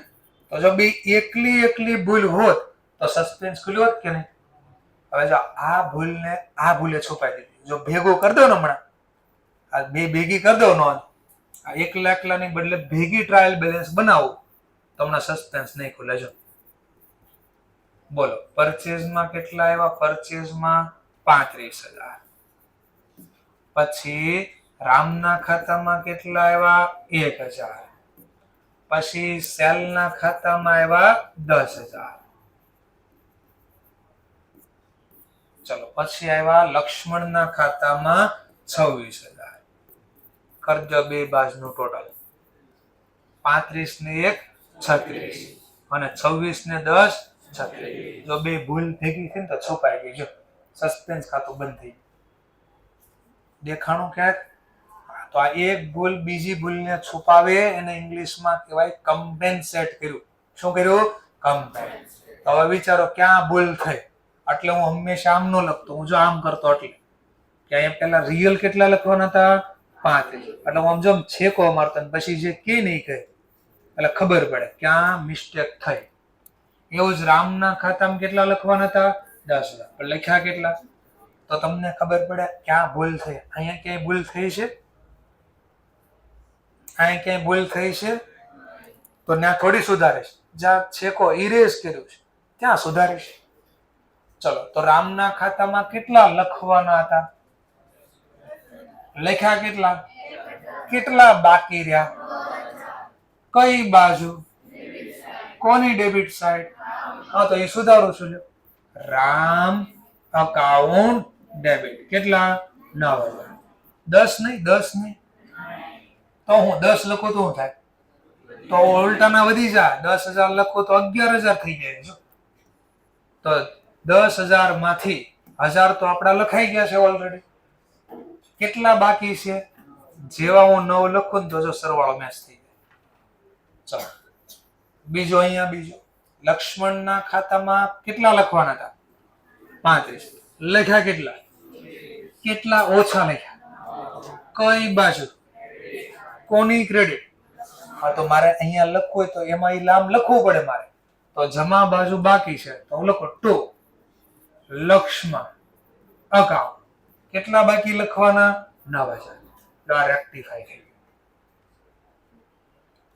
તો જો બે એકલી ભૂલ હોત તો સસ્પેન્સ ખુલ્યો હોત કે નહીં? હવે જો આ ભૂલે છુપાઈ દીધી. જો ભેગું કરી દો ને હમણાં, આ બે ભેગી કરી દો નોંધ. આ એકલાની બદલે ભેગી ટ્રાયલ બેલેન્સ બનાવો તો હમણાં સસ્પેન્સ નહીં ખુલે. જો બોલો, પરચેઝમાં કેટલા આવ્યા? પરચેઝમાં 35,000. પછી રામના ખાતામાં કેટલા આવ્યા? 1,000. પછી સેલના ખાતામાં આવ્યા 10,000. ચલો, પછી આવ્યા લક્ષ્મણના ખાતામાં 26,000. કરજો બે બાજુનું ટોટલ. 35 ને 1 36 અને 26 ને 10 36. જો બે ભૂલ ભેગી થઈ ને તો છુપાઈ ગઈ. જો સસ્પેન્સ ખાતું બંધ થઈ દેખાણું ક્યાંક. તો આ એક ભૂલ બીજી ભૂલને છુપાવે એને ઇંગ્લિશમાં કહેવાય કમ્પેન્સેટ કર્યું. શું કર્યું? કમ્પેન્સ. હવે વિચારો ક્યાં ભૂલ થઈ. એટલે હું હંમેશા આમ નો લખતો, હું જો આમ કરતો એટલે કે અહીંયા પેલા રિયલ કેટલા લખવાના હતા? 35. એટલે હું આમ જો છેકો મારતો પછી જે કે નહીં કહે એટલે ખબર પડે ક્યાં મિસ્ટેક થઈ. એવું જ રામના ખાતામાં કેટલા લખવાના હતા? 10,000. પણ લખ્યા કેટલા? તો તમને ખબર પડે ક્યાં ભૂલ થઈ. અહીંયા ક્યાંય ભૂલ થઈ છે? અહીંયા ક્યાંય ભૂલ થઈ છે તો ત્યાં થોડી સુધારીશ. જ્યાં છેકો ઇરેઝ કર્યું છે ત્યાં સુધારીશ. ચલો, તો રામના ખાતામાં કેટલા લખવાના હતા? લખ્યા કેટલા? કેટલા બાકી રહ્યા? કઈ બાજુ? કોની ડેબિટ સાઈડ? હા, તો એ સુધારું છું. Ram account debit. કેટલા? 9,000. 10 નહીં. તો હું 10 લખું તો શું થાય? તો ઉલટાના વધી જાય. 10,000 લખો તો 11,000 થઈ જાય. તો 10,000 માંથી 1,000 તો આપડા લખાઈ ગયા છે ઓલરેડી. કેટલા બાકી છે? જેવા હું 9 લખું ને તો જો સરવાળો મેચ થઈ જાય. ચલો, બીજો લક્ષ્મણના ખાતામાં કેટલા લખવાના હતા? 35. લખ્યા કેટલા? કેટલા ઓછા લખ્યા? કઈ બાજુ? કોની ક્રેડિટ? હા, તો મારે અહીંયા લખવું હોય તો એમાં લામ લખવું પડે મારે. તો જમા બાજુ બાકી છે તો હું લખો 2 લક્ષ્મણ. અકાઉન્ટ. કેટલા બાકી લખવાના? 9,000. રેક્ટિફાઈ થઈ ગયું.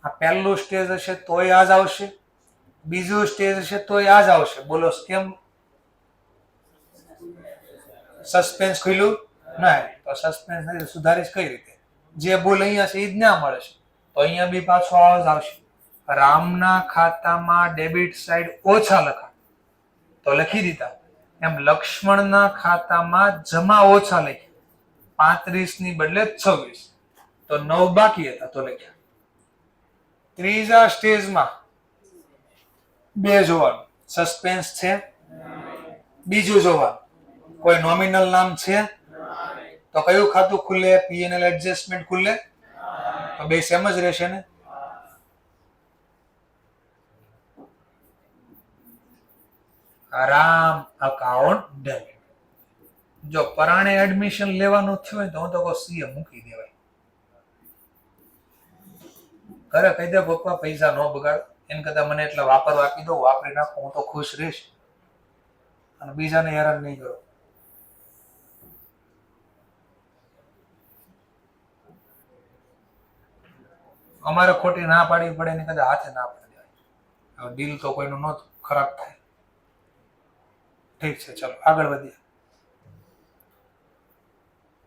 આ પહેલું સ્ટેજ હશે તોય આ જ આવશે, બીજું સ્ટેજ હશે તોય આ જ આવશે. બોલો કેમ? સસ્પેન્સ ખુલ્યું નહીં તો સસ્પેન્સ નથી સુધારીશ કઈ રીતે? જે ભૂલ અહીંયા છે એ જ ના મળે છે તો અહીંયા બી પાછો આવ જ આવશે. રામના ખાતામાં ડેબિટ સાઈડ ઓછા લખા તો લખી દીધા. એમ લક્ષ્મણના ખાતામાં જમા ઓછા લખ્યા, 35 ની બદલે 26 તો 9 બાકી હતા તો લખ્યા. ત્રીજા સ્ટેજમાં બે જોવાનું, સસ્પેન્સ છે, બીજું જોવાનું કોઈ નોમિનલ નામ છે તો કયું ખાતું ખુલે? પીએનએલ એડજસ્ટમેન્ટ ખુલે તો બે સેમ જ રહેશે ને. Ram account debit. જો પરાણે એડમિશન લેવાનું થયું હોય તો હું તો કહું સીએ મૂકી દેવાય. ઘરે કહી દે પપ્પા પૈસા ન બગાડ, એમ કરતા મને એટલે વાપરવા આપી દો, વાપરી નાખો, હું તો ખુશ રહીશ અને બીજાને હેરાન નહીં કરો. અમારે ખોટી ના પાડવી પડે ને કદાચ હાથે ના પાડી દેવાય. ડીલ તો કોઈનું ન ખરાબ થાય. ઠીક છે, ચલો આગળ વધીએ.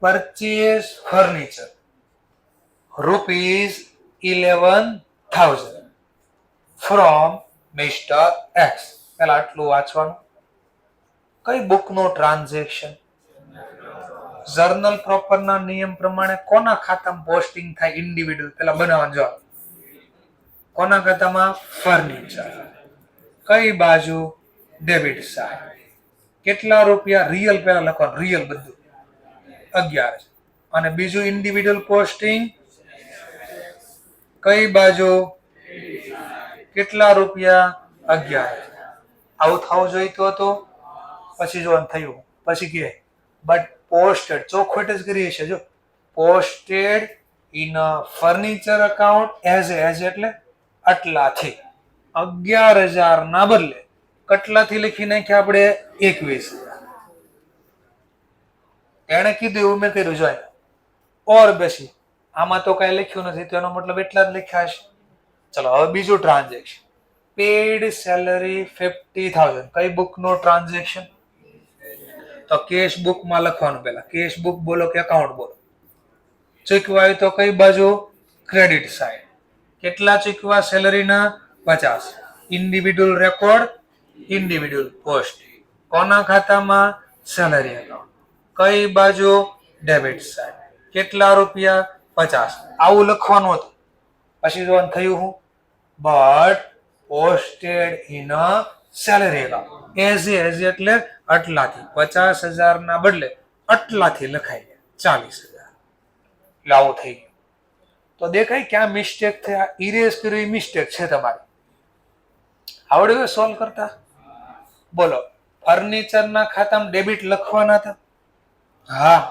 Purchase furniture ₹11,000 from mister X. પેલા આટલું વાંચવાનું. કઈ બુકનો ટ્રાન્ઝેક્શન? જર્નલ પ્રોપરના નિયમ પ્રમાણે કોના ખાતામાં પોસ્ટિંગ થાય? ઇન્ડિવિડ્યુઅલ. પેલા બનાવવાનું જવાબ. કોના ખાતામાં? ફર્નિચર. કઈ બાજુ? Debit side. કેટલા રૂપિયા? રિયલ પેલા લખવાનું, રિયલ બધું 11. અને બીજું ઇન્ડિવિડ્યુઅલ પોસ્ટિંગ કઈ બાજુ? કેટલા રૂપિયા? 11. આવું થવું જોઈતું હતું. પછી જોવાનું થયું. પછી કે બટ પોસ્ટેડ, ચોખવટ જ કરીએ છીએ. જો posted in furniture account as એટલે આટલાથી 11,000 ના બદલે કેટલાથી લખી નાખ્યા આપણે? 21,000. એને કીધું એવું મેં કર્યું. જો ઓર બેસી આમાં તો કઈ લખ્યું નથી તો એનો મતલબ એટલા જ લખ્યા હશે. ચલો હવે બીજું ટ્રાન્ઝેક્શન. Pad salary 50,000. કઈ બુક નો ટ્રાન્ઝેક્શન? તો કેશ બુક માં લખવાનું. પેલા કેશ બુક બોલો કે એકાઉન્ટ બોલો? ચૂકવાય તો કઈ બાજુ? Credit side. કેટલા ચૂકવા? સેલરીના 50. Individual record, individual post. કોના ખાતામાં? Salary account. કઈ બાજુ? Debit side. કેટલા રૂપિયા? 50. આવું લખવાનું હતું. પછી જોવાનું થયું હું but posted in salary account as એટલે આટલાથી 50,000 ના બદલે આટલાથી લખાઈ ગયા 40,000. એટલે આવું થઈ ગયું. તો દેખાય ક્યાં મિસ્ટેક થયા? ઇરેઝ કર્યું મિસ્ટેક છે તમારી. આવડ્યું સોલ્વ કરતા? બોલો ફર્નિચરના ખાતામાં ડેબિટ લખવાના હતા? હા,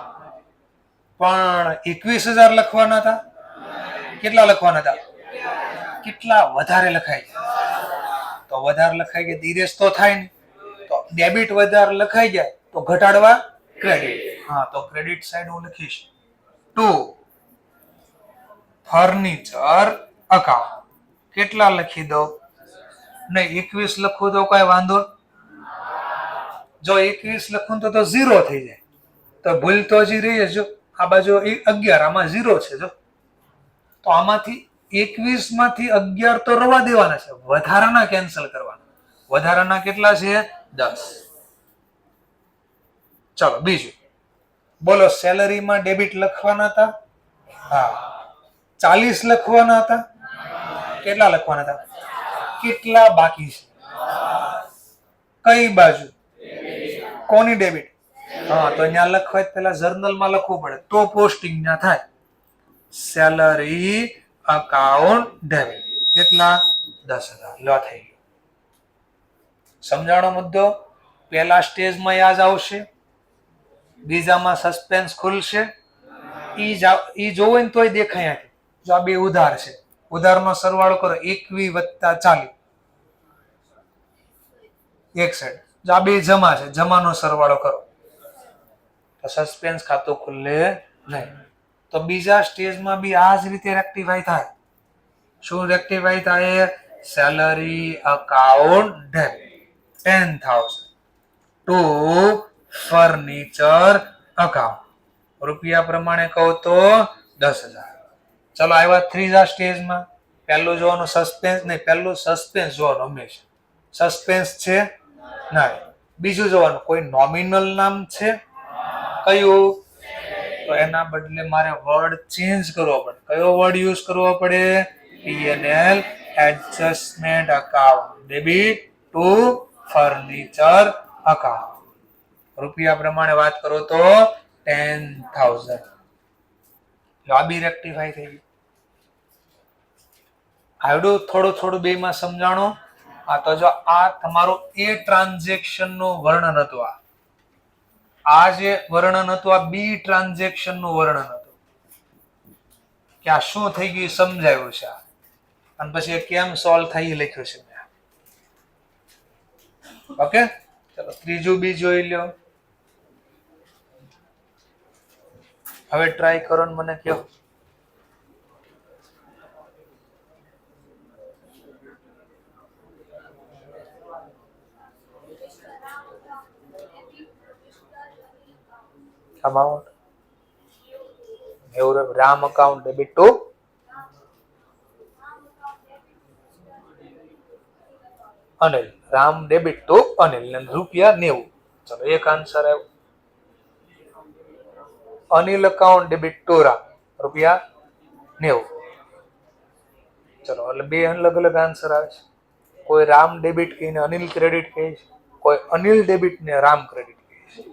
પણ 21,000 લખવાના હતા. કેટલા લખવાના હતા? કેટલા વધારે લખાઈ ગયા તો વધારે લખાઈ ગયા ઇરેઝ તો થાય ને. તો ડેબિટ વધારે લખાઈ જાય તો ઘટાડવા ક્રેડિટ. હા, તો ક્રેડિટ સાઈડ હું લખીશ ટુ ફર્નિચર અકાઉન્ટ. કેટલા લખી દો? નહીં 21 લખું તો કઈ વાંધો? જો 21 લખું તો 0 થઈ જાય તો ભૂલ તો હજી રહી. જો આ બાજુ 11, આમાં 0 છે. જો તો આમાંથી 21 માંથી 11 તો રવા દેવાના છે, વધારાના કેન્સલ કરવાના. વધારાના કેટલા છે? 10. ચલો બીજું બોલો. સેલરીમાં ડેબિટ લખવાના હતા? હા. 40 લખવાના હતા? કેટલા લખવાના હતા? કેટલા બાકી છે? કઈ બાજુ? કોની ડેબિટ? હા, તો અહીંયા લખવાય પેલા જર્નલમાં લખવું પડે તો પોસ્ટિંગ ના થાય. Salary account debit. કેટલા? 10,000. લો થઈ ગયું. સમજાણો મુદ્દો? પહેલા સ્ટેજમાં યાદ આવશે, બીજામાં સસ્પેન્સ ખુલશે. ઈ જોવો ને તોય દેખાય. જો આ બે ઉધાર છે, ઉધારનો સરવાળો કરો 21 + 40 એક સાઈડ. જો આ બે જમા છે, જમાનો સરવાળો કરો તો સસ્પેન્સ ખાતું ખુલે નહીં. તો બીજા સ્ટેજમાં બી આ જ રીતે રેક્ટિફાય થાય. શું રેક્ટિફાય થાય? Salary account debit 10,000 to furniture account. રૂપિયા પ્રમાણે કહો તો 10,000. ચલો આવ્યા ત્રીજા સ્ટેજમાં. પહેલું જોવાનું સસ્પેન્સ નહીં, પહેલું સસ્પેન્સ જોવાનું હંમેશા. સસ્પેન્સ છે નહીં. બીજું જોવાનું કોઈ નોમિનલ નામ છે કયું? તો એના બદલે મારે વર્ડ ચેન્જ કરવો પડે. કયો વર્ડ યુઝ કરવો પડે? P&L adjustment account debit to furniture account. રૂપિયા પ્રમાણે વાત કરો તો 10,000. આ બી રેક્ટિફાઈ થઈ ગયું. આવડું થોડું બે માં સમજાણો. આ તો જો આ તમારું એ ટ્રાન્ઝેક્શન નું વર્ણન હતું. આ જે વર્ણન હતું આ બી ટ્રાન્ઝેક્શન નું વર્ણન હતું કે આ શું થઈ ગયું સમજાયું છે. અને પછી કેમ સોલ્વ થઈ લખ્યું છે. ઓકે, ચલો ત્રીજું બી જોઈ લ્યો. હવે ટ્રાય કરો ને મને કહો. amount RAM account debit to Anil. RAM debit to Anil and રૂપિયા 90. ચલો એક આન્સર આવ્યો. Anil account debit to RAM રૂપિયા 90. ચલો એટલે બે અલગ અલગ આન્સર આવે છે. કોઈ રામ ડેબિટ કહીને અનિલ ક્રેડિટ કહે છે, કોઈ અનિલ ડેબિટ ને રામ ક્રેડિટ કહે છે.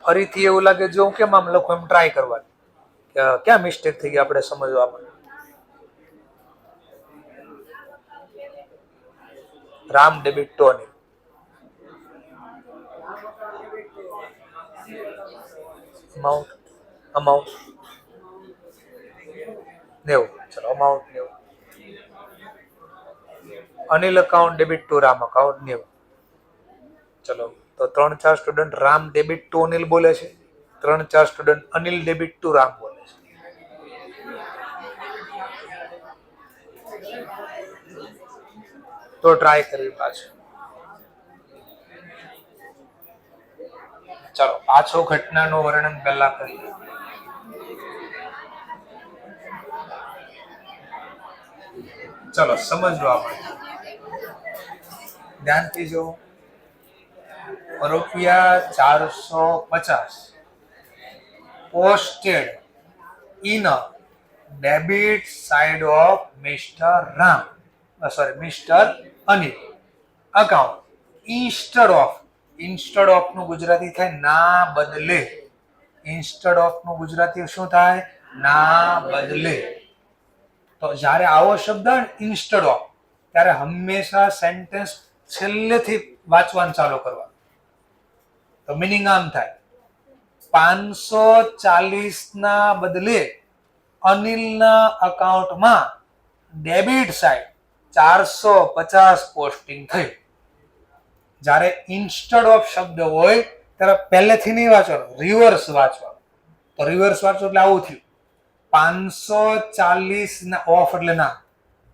ફરીથી એવું લાગે જો હું કેમ આમ લખું એમ ટ્રાય કરવાની કે ક્યાં મિસ્ટેક થઈ ગઈ આપણે સમજવા માટે. Ram debit to Anil. Amount 90. ચલો amount 90. Anil account debit two Ram account 90. ચલો તો 3-4 student Ram debit to Anil બોલે છે, 3-4 student Anil debit to Ram બોલે છે. તો ટ્રાય કરવી પાછું. ચાલો પાછો ઘટનાનું વર્ણન પહેલા કરીએ. ચલો સમજવા માટે ધ્યાનથી જો. રૂપિયા 450 posted in a debit side of Mr. Anil account instead of નું ગુજરાતી થાય ના બદલે. instead of નું ગુજરાતી શું થાય? ના બદલે. તો જ્યારે આવો શબ્દ instead of ત્યારે હંમેશા સેન્ટેન્સ છેલ્લેથી વાંચવાનું ચાલુ કરવાનું. તો મીનિંગ આમ થાય 540 ના બદલે અનિલના અકાઉન્ટમાં ડેબિટ સાઈડ 450 પોસ્ટિંગ થઈ. જ્યારે ઇન્સ્ટેડ ઓફ શબ્દ હોય ત્યારે પહેલેથી નહીં વાંચવાનું, રિવર્સ વાંચવાનું. તો રિવર્સ વાંચો એટલે આવું થયું 540 ના ઓફ એટલે ના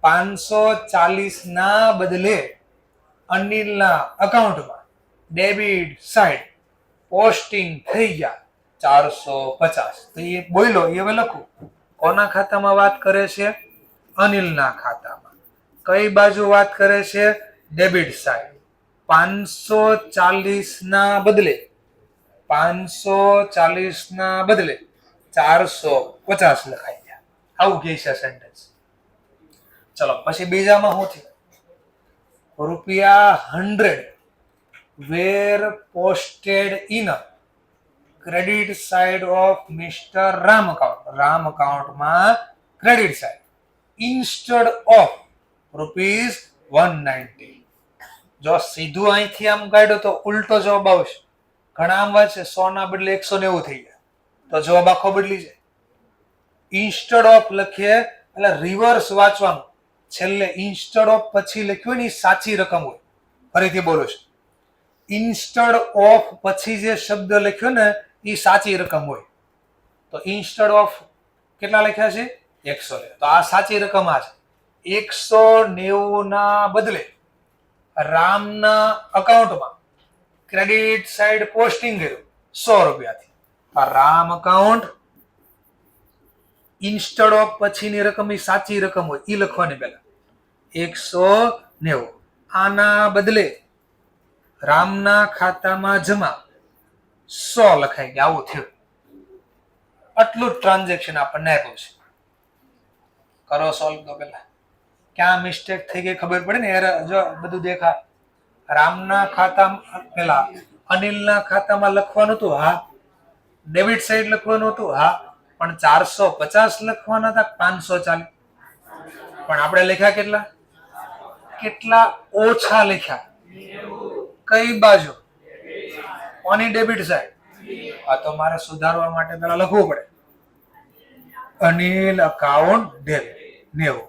540 ના બદલે અનિલના અકાઉન્ટમાં ડેબિટ સાઈડ પોસ્ટિંગ થઈ ગયા 450. તો એ બોલ્યો એ હવે લખું. કોના ખાતામાં વાત કરે છે? અનિલના ખાતામાં. કઈ બાજુ વાત કરે છે? Debit side. 540 ના બદલે 450 લખાઈ ગયા. આવું કહે છે સેન્ટેન્સ. ચલો પછી બીજામાં શું થયું? રૂપિયા 100 were posted in a credit side of Mr. Ram account. Ram અકાઉન્ટમાં credit side instead of rupees 190. જો સીધું અહીંથી આમ કાઢ્યો તો ઉલટો જવાબ આવશે. ઘણા આમ વાંચે 100 ના બદલે 190 થઈ ગયા તો જવાબ આખો બદલી જાય. ઇન્સ્ટેડ ઓફ લખીએ એટલે રિવર્સ વાંચવાનું. છેલ્લે ઇન્સ્ટેડ ઓફ પછી લખ્યું ને એ સાચી રકમ હોય. ફરીથી બોલું છું, ઇન્સ્ટેડ ઓફ પછી જે શબ્દ લખ્યો ને એ સાચી રકમ હોય. તો ઇન્સ્ટેડ ઓફ કેટલા લખ્યા છે? 100. તો આ સાચી રકમ આ છે. 190 ના બદલે રામના અકાઉન્ટમાં ક્રેડિટ સાઇડ પોસ્ટિંગ કર્યું 100 રૂપિયાથી. આ રામ અકાઉન્ટ ઇન્સ્ટેડ ઓફ પછીની રકમ એ સાચી રકમ હોય એ લખવાની પહેલા 190. આના બદલે રામના ખાતામાં જમા 100 લખાઈ ગયા. આવું થયું. આટલું ટ્રાન્ઝેક્શન આપણને આપ્યું છે. કરો સોલ્વ તો પેલા ક્યાં મિસ્ટેક થઈ ગઈ ખબર પડે ને. એરર જો બધું દેખાય. રામના ખાતામાં પેલા અનિલના ખાતામાં લખવાનું હતું, હા. ડેબિટ સાઇડ લખવાનું હતું, હા. પણ 450 લખવાના હતા, 540. પણ આપણે લખ્યા કેટલા? કેટલા ઓછા લખ્યા? કઈ બાજુ? ઓની ડેબિટ સાઇડ. આ તો મારે સુધારવા માટે પેલા લખવું પડે. Anil account debit 90.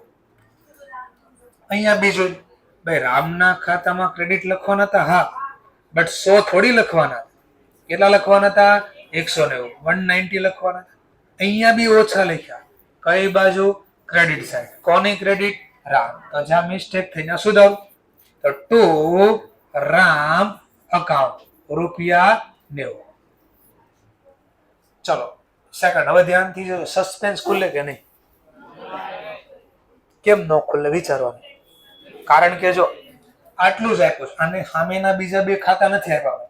અહીંયા બીજું, ભાઈ રામના ખાતામાં ક્રેડિટ લખવાના હતા, હા. બટ 100 થોડી લખવાના. કેટલા લખવાના હતા? 190. 190 લખવાના. અહીંયા બી ઓછા લખ્યા. કઈ બાજુ? Credit side. કોની ક્રેડિટ? રામ. તો જ્યાં મિસ્ટેક થઈ ત્યાં સુધારો. તો ટુ રામ અકાઉન્ટ ₹90. ચલો સેકન્ડ. હવે ધ્યાનથી જો સસ્પેન્સ ખુલે કે નહીં? કેમ ન ખુલે વિચારવાનું. કારણ કે જો આટલું જ આપ્યું અને સામેના બીજા બે ખાતા નથી આપ્યા.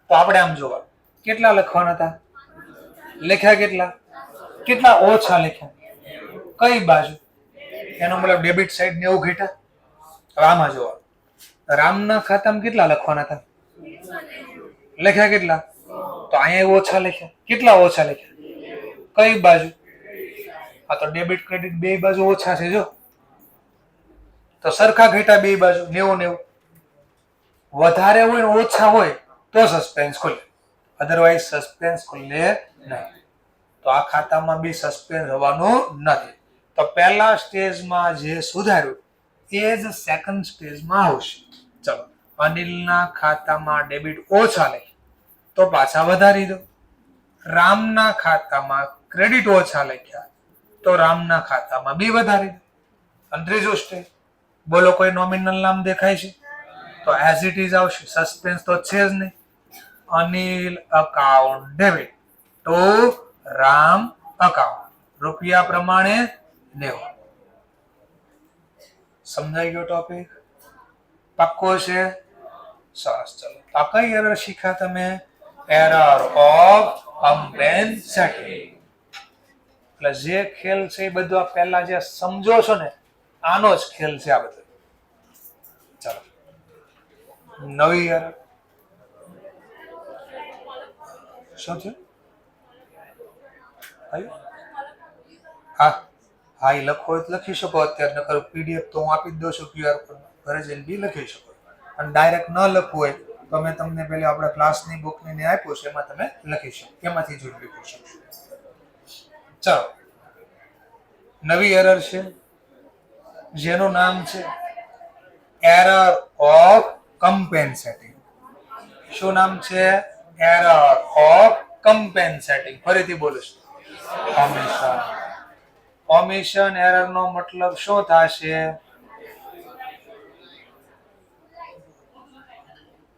તો આપણે આમ જોવા કેટલા લખવાના હતા? લખ્યા કેટલા? કેટલા ઓછા લખ્યા? કઈ બાજુ? એનો મતલબ ડેબિટ સાઇડ 90 ઘટ્યા. હવે આમાં જોવા રામના ખાતામાં કેટલા લખવાના હતા? લખ્યા કેટલા? તો અહીંયા ઓછા લખ્યા. કેટલા ઓછા લખ્યા? કઈ બાજુ? આ તો ડેબિટ ક્રેડિટ બે બાજુ ઓછા છે. જો તો સરખા ઘટા બે બાજુ 90. વધારે હોય ને ઓછા હોય તો સસ્પેન્સ ખુલે, અધરવાઇઝ સસ્પેન્સ ખુલે નહીં. તો આ ખાતામાં બી સસ્પેન્સ હોવાનું નથી. તો પહેલા સ્ટેજમાં જે સુધાર્યું એ જ સેકન્ડ સ્ટેજમાં આવશે. ચલો, અનિલના ખાતામાં ડેબિટ ઓછા લઈ તો પાછા વધારી દો. રામના ખાતામાં ક્રેડિટ ઓછા લખ્યા તો રામના ખાતામાં બી વધારી દો. અને ત્રીજું સ્ટેજ, બોલો કોઈ નોમિનલ નામ દેખાય છે? તો એઝ ઇટ ઇઝ આવશે. સસ્પેન્સ તો છે જ નહીં. Anil account debit two Ram account રૂપિયા પ્રમાણે 90. સમજાઈ ગયો ટોપિક? પાક્કો છે? સરસ. ચલો, આ કઈ એરર શીખ્યા તમે? Error of compensating. એટલે જે ખેલ છે એ બધું આ પહેલા જે સમજો છો ને આનો જ ખેલ છે આ બધું. ચાલો, નવી એરર શું છે? હા હા, એ લખો હોય તો લખી શકો. અત્યારે નકર PDF તો હું આપી જ દઉં છું QR કોડ. ઘરે જઈને બી લખી શકો. અને ડાયરેક્ટ ન લખવું હોય તો મેં તમને પેલી આપણા ક્લાસની બુકને આપ્યું છે, એમાં તમે લખી શકો. એમાંથી જોઈ લખી શકો. ચાલો, નવી એરર છે જેનું નામ છે એરર ઓફ કમ્પેન્સેટિંગ. શું નામ છે? Error of compensating. ફરીથી બોલીશ, ઓમિશન. ઓમિશન એરર નો મતલબ શું થશે?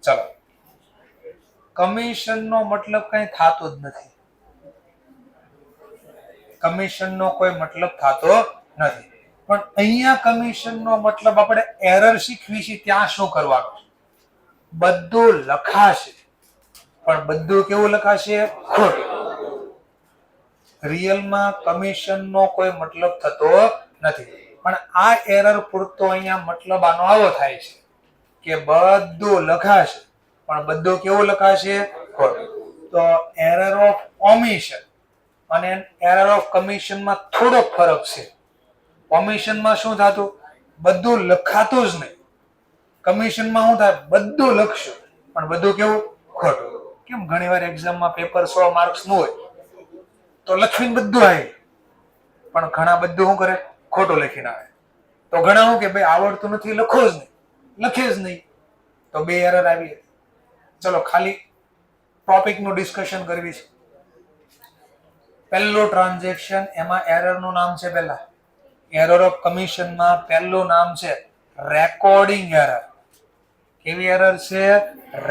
ચલો, કમિશન નો મતલબ કઈ થતો જ નથી. કમિશન નો કોઈ મતલબ થતો નથી. પણ અહીંયા કમિશન નો મતલબ આપણે એરર શીખવી છે ત્યાં શું કરવાનું? બધું લખાશે, પણ બધું કેવું લખાશે? ખોટું. રિયલમાં કમિશન નો કોઈ મતલબ થતો નથી. પણ આ એરર પૂરતો અહીંયા મતલબ આનો આવો થાય છે કે બધું લખાશે પણ બધું કેવું લખાશે? ખોટું. તો એરર ઓફ ઓમિશન અને એરર ઓફ કમિશન માં થોડો ફરક છે. ઓમિશન માં શું થતું? બધું લખાતું જ નહીં. કમિશન માં શું થાય? બધું લખશું પણ બધું કેવું? ખોટું. કેમ ઘણી વાર એક્ઝામમાં પેપર 100 માર્ક્સ નું હોય તો લખીને બધું આવે પણ ઘણા બધું શું કરે, ખોટું લખીને આવે. તો ઘણા શું કે ભાઈ આવડતું નથી, લખો જ નહીં, લખે જ નહીં, તો 2 એરર આવી. ચલો ખાલી ટોપિક નું ડિસ્કશન કરવી છે. પહેલું ટ્રાન્ઝેક્શન, એમાં એરર નું નામ છે, પહેલા એરર ઓફ કમિશન માં પહેલું નામ છે રેકોર્ડિંગ એરર. કેવી એરર છે?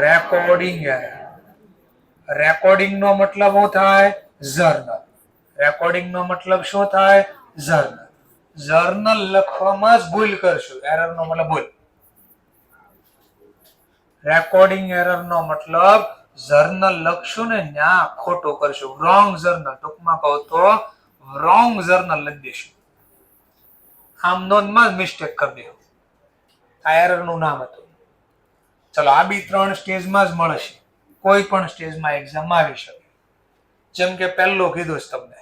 Recording error. રેકોર્ડિંગ નો મતલબ શું થાય? જર્નલ. રેકોર્ડિંગ નો મતલબ શું થાય? જર્નલ. જર્નલ લખવામાં જ ભૂલ કરશું, એરર નો મતલબ ભૂલ. રેકોર્ડિંગ એરર નો મતલબ જર્નલ લખશું ને ત્યાં ખોટું કરશું, રોંગ જર્નલ. ટૂંકમાં કહું તો રોંગ જર્નલ લખી દઈશું, આમ નોંધમાં જ મિસ્ટેક કરી દે. આ એરર નું નામ હતું. ચલો આ બી 3 સ્ટેજમાં જ મળશે, કોઈ પણ સ્ટેજમાં એક્ઝામમાં આવી શકે. જેમ કે પહેલું કીધું છે તમને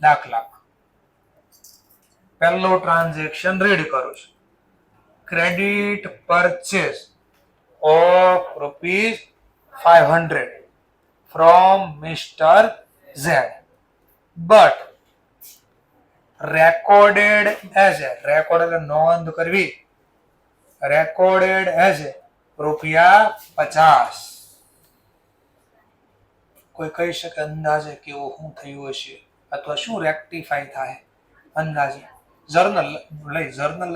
દાખલામાં, પહેલું ટ્રાન્ઝેક્શન રીડ કરું છું. Credit purchase of ₹500 from Mr. Z, but recorded as a, recorded નોંધ કરવી, recorded as a ₹50. કોઈ કહી શકે અંદાજે કેવું શું થયું હશે અથવા શું રેક્ટિફાઈ થાય? અંદાજે જર્નલ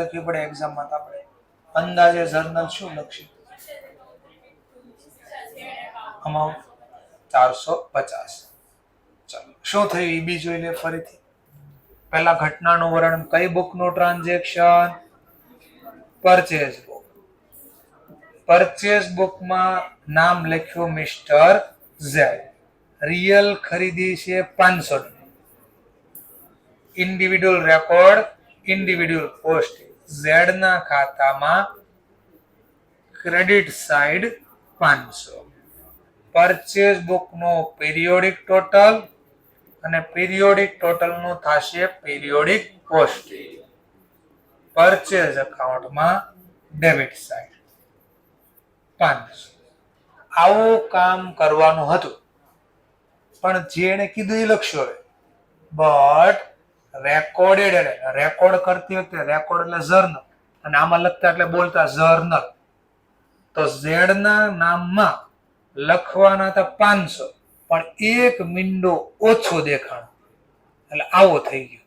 લખવી પડે એક્ઝામમાં. તો આપણે અંદાજે જર્નલ શું લખશું? અમાઉન્ટ 450. ચાલો શું થયું એ બી જોઈ લે ફરીથી. પહેલા ઘટનાનું વર્ણન, કઈ બુકનું ટ્રાન્ઝેક્શન? Purchase book. પરચેસ બુકમાં નામ લખ્યું મિસ્ટર ઝેડ. રિયલ ખરીદી છે 500. Individual record, individual post. Z ના ખાતામાં ક્રેડિટ સાઇડ 500. પરચેસ બુક નું પીરિયોડિક ટોટલ અને પીરિયોડિક ટોટલ નું થશે પીરિયોડિક પોસ્ટેજ. પરચેસ અકાઉન્ટમાં ડેબિટ સાઇડ 500. આવું કામ કરવાનું હતું, પણ જેને કીધું એ લખશો હવે. બટ રેકોર્ડેડ, રેકોર્ડ કરતી વખતે, રેકોર્ડ એટલે જર્નલ, અને આમાં લખતા એટલે બોલતા જર્નલ. તો ઝેડ ના નામમાં લખવાના હતા 500, પણ એક મીંડો ઓછો દેખાણો એટલે આવો થઈ ગયો,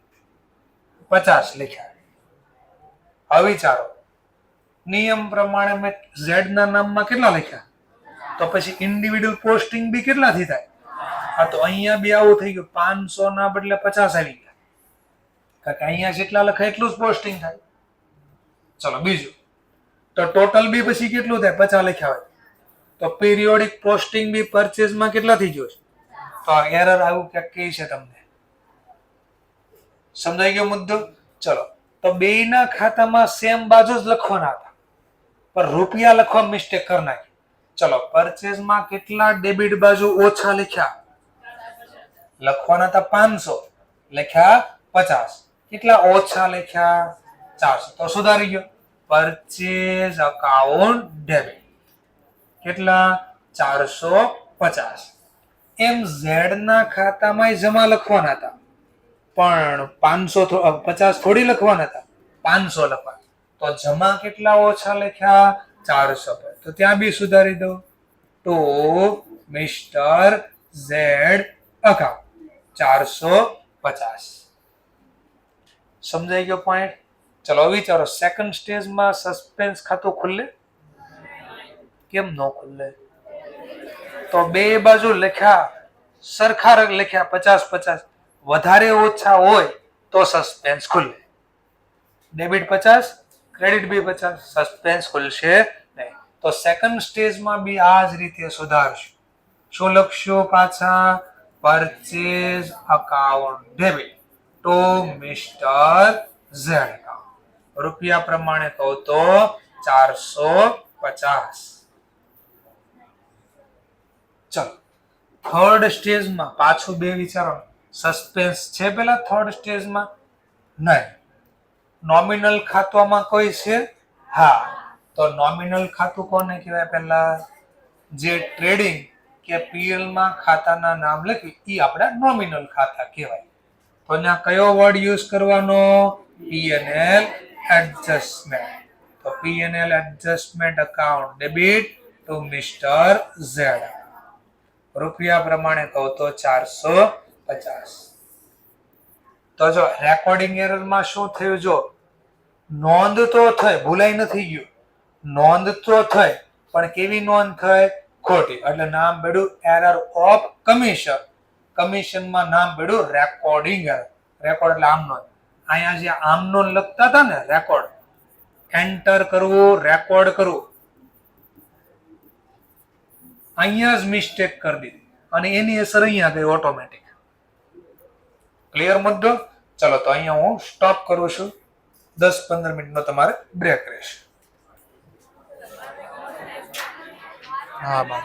50 લખ્યા. હવે વિચારો, નિયમ પ્રમાણે મેં ઝેડ ના નામમાં કેટલા લખ્યા, તો પછી ઇન્ડિવિડ્યુઅલ પોસ્ટિંગ બી કેટલાથી થાય? હા, તો અહીંયા બી આવું થઈ ગયું, 500 ના બદલે 50 આવી ગયા, કારણ કે અહીંયા જેટલા લખાય એટલું જ પોસ્ટિંગ થાય. ચલો બીજું, તો ટોટલ બી પછી કેટલું થાય? 50 લખ્યા હોય તો પીરિયોડિક પોસ્ટિંગ બી પરચેઝમાં કેટલા થઈ ગયો છે? તો એરર આવું ક્યાંક કહે છે તમને. સમજાઈ ગયો મુદ્દો? ચલો, તો બેયના ખાતામાં સેમ બાજુ જ લખવાના હતા, પણ રૂપિયા લખવા મિસ્ટેક કરી નાખી. ચલો, પરચેઝમાં કેટલા ડેબિટ બાજુ ઓછા લખ્યા? લખવાના હતા 500, લખ્યા 50. કેટલા ઓછા લખ્યા? 400. તો સુધારી ગયો. પરચેઝ અકાઉન્ટ ડેબિટ કેટલા? 450. એમ ઝેડ ના ખાતામાં જમા લખવાના હતા, પણ 50 થોડી લખવાના હતા, 500 લખવાના. તો જમા કેટલા ઓછા લખ્યા? 400. તો ત્યાં બી સુધારી દો, ટુ મિસ્ટર ઝેડ અકાઉન્ટ 450. સમજાઈ ગયો પોઈન્ટ? ચલો વિચારો, સેકન્ડ સ્ટેજમાં સસ્પેન્સ ખાતું ખુલ્લે? કેમ ન ખુલ્લે? તો બે બાજુ લખ્યા સરખા રંગ લખ્યા 50-50, વધારે ઓછા હોય તો સસ્પેન્સ ખુલે. ડેબિટ 50, ક્રેડિટ બી 50, સસ્પેન્સ ખુલશે નહીં. તો સેકન્ડ સ્ટેજમાં બી આ જ રીતે સુધારશું. શું લખશું પાછા? Purchase account debit two mister Z account. રૂપિયા પ્રમાણે કહું તો 450. ચલો, થર્ડ સ્ટેજમાં પાછું બે વિચારો. સસ્પેન્સ છે પેલા થર્ડ સ્ટેજમાં? નહીં. નોમિનલ ખાતામાં કોઈ છે? હા. તો નોમિનલ ખાતું કોને કહેવાય? પેલા જે ટ્રેડિંગ કે પીએલ માં ખાતાના નામ લખી એ આપણા નોમિનલ ખાતા કહેવાય. તો અહીંયા કયો વર્ડ યુઝ કરવાનો? P&L adjustment. તો P&L adjustment account debit two mister Z. રૂપિયા પ્રમાણે કહું તો 450. તો જો રેકોર્ડિંગ એરરમાં શું થયું? જો નોંધ તો થઈ, ભૂલાઈ નથી ગયું, નોંધ તો થઈ, પણ કેવી નોંધ થઈ? ખોટી. એટલે નામ પડ્યું એરર ઓફ કમિશન. કમિશનમાં નામ પડ્યું રેકોર્ડિંગ એરર. રેકોર્ડ એટલે આમ નોંધ. અહીંયા જે આમ નોંધ લખતા હતા ને, રેકોર્ડ, એન્ટર કરવું, રેકોર્ડ કરવું, અહીંયા જ મિસ્ટેક કરી દીધી અને એની અસર અહીંયા ગઈ ઓટોમેટિક. ક્લિયર મુદ્દો? ચલો તો અહીંયા હું સ્ટોપ કરું છું. 10-15 મિનિટનો તમારે બ્રેક રહેશે. હા બાબા.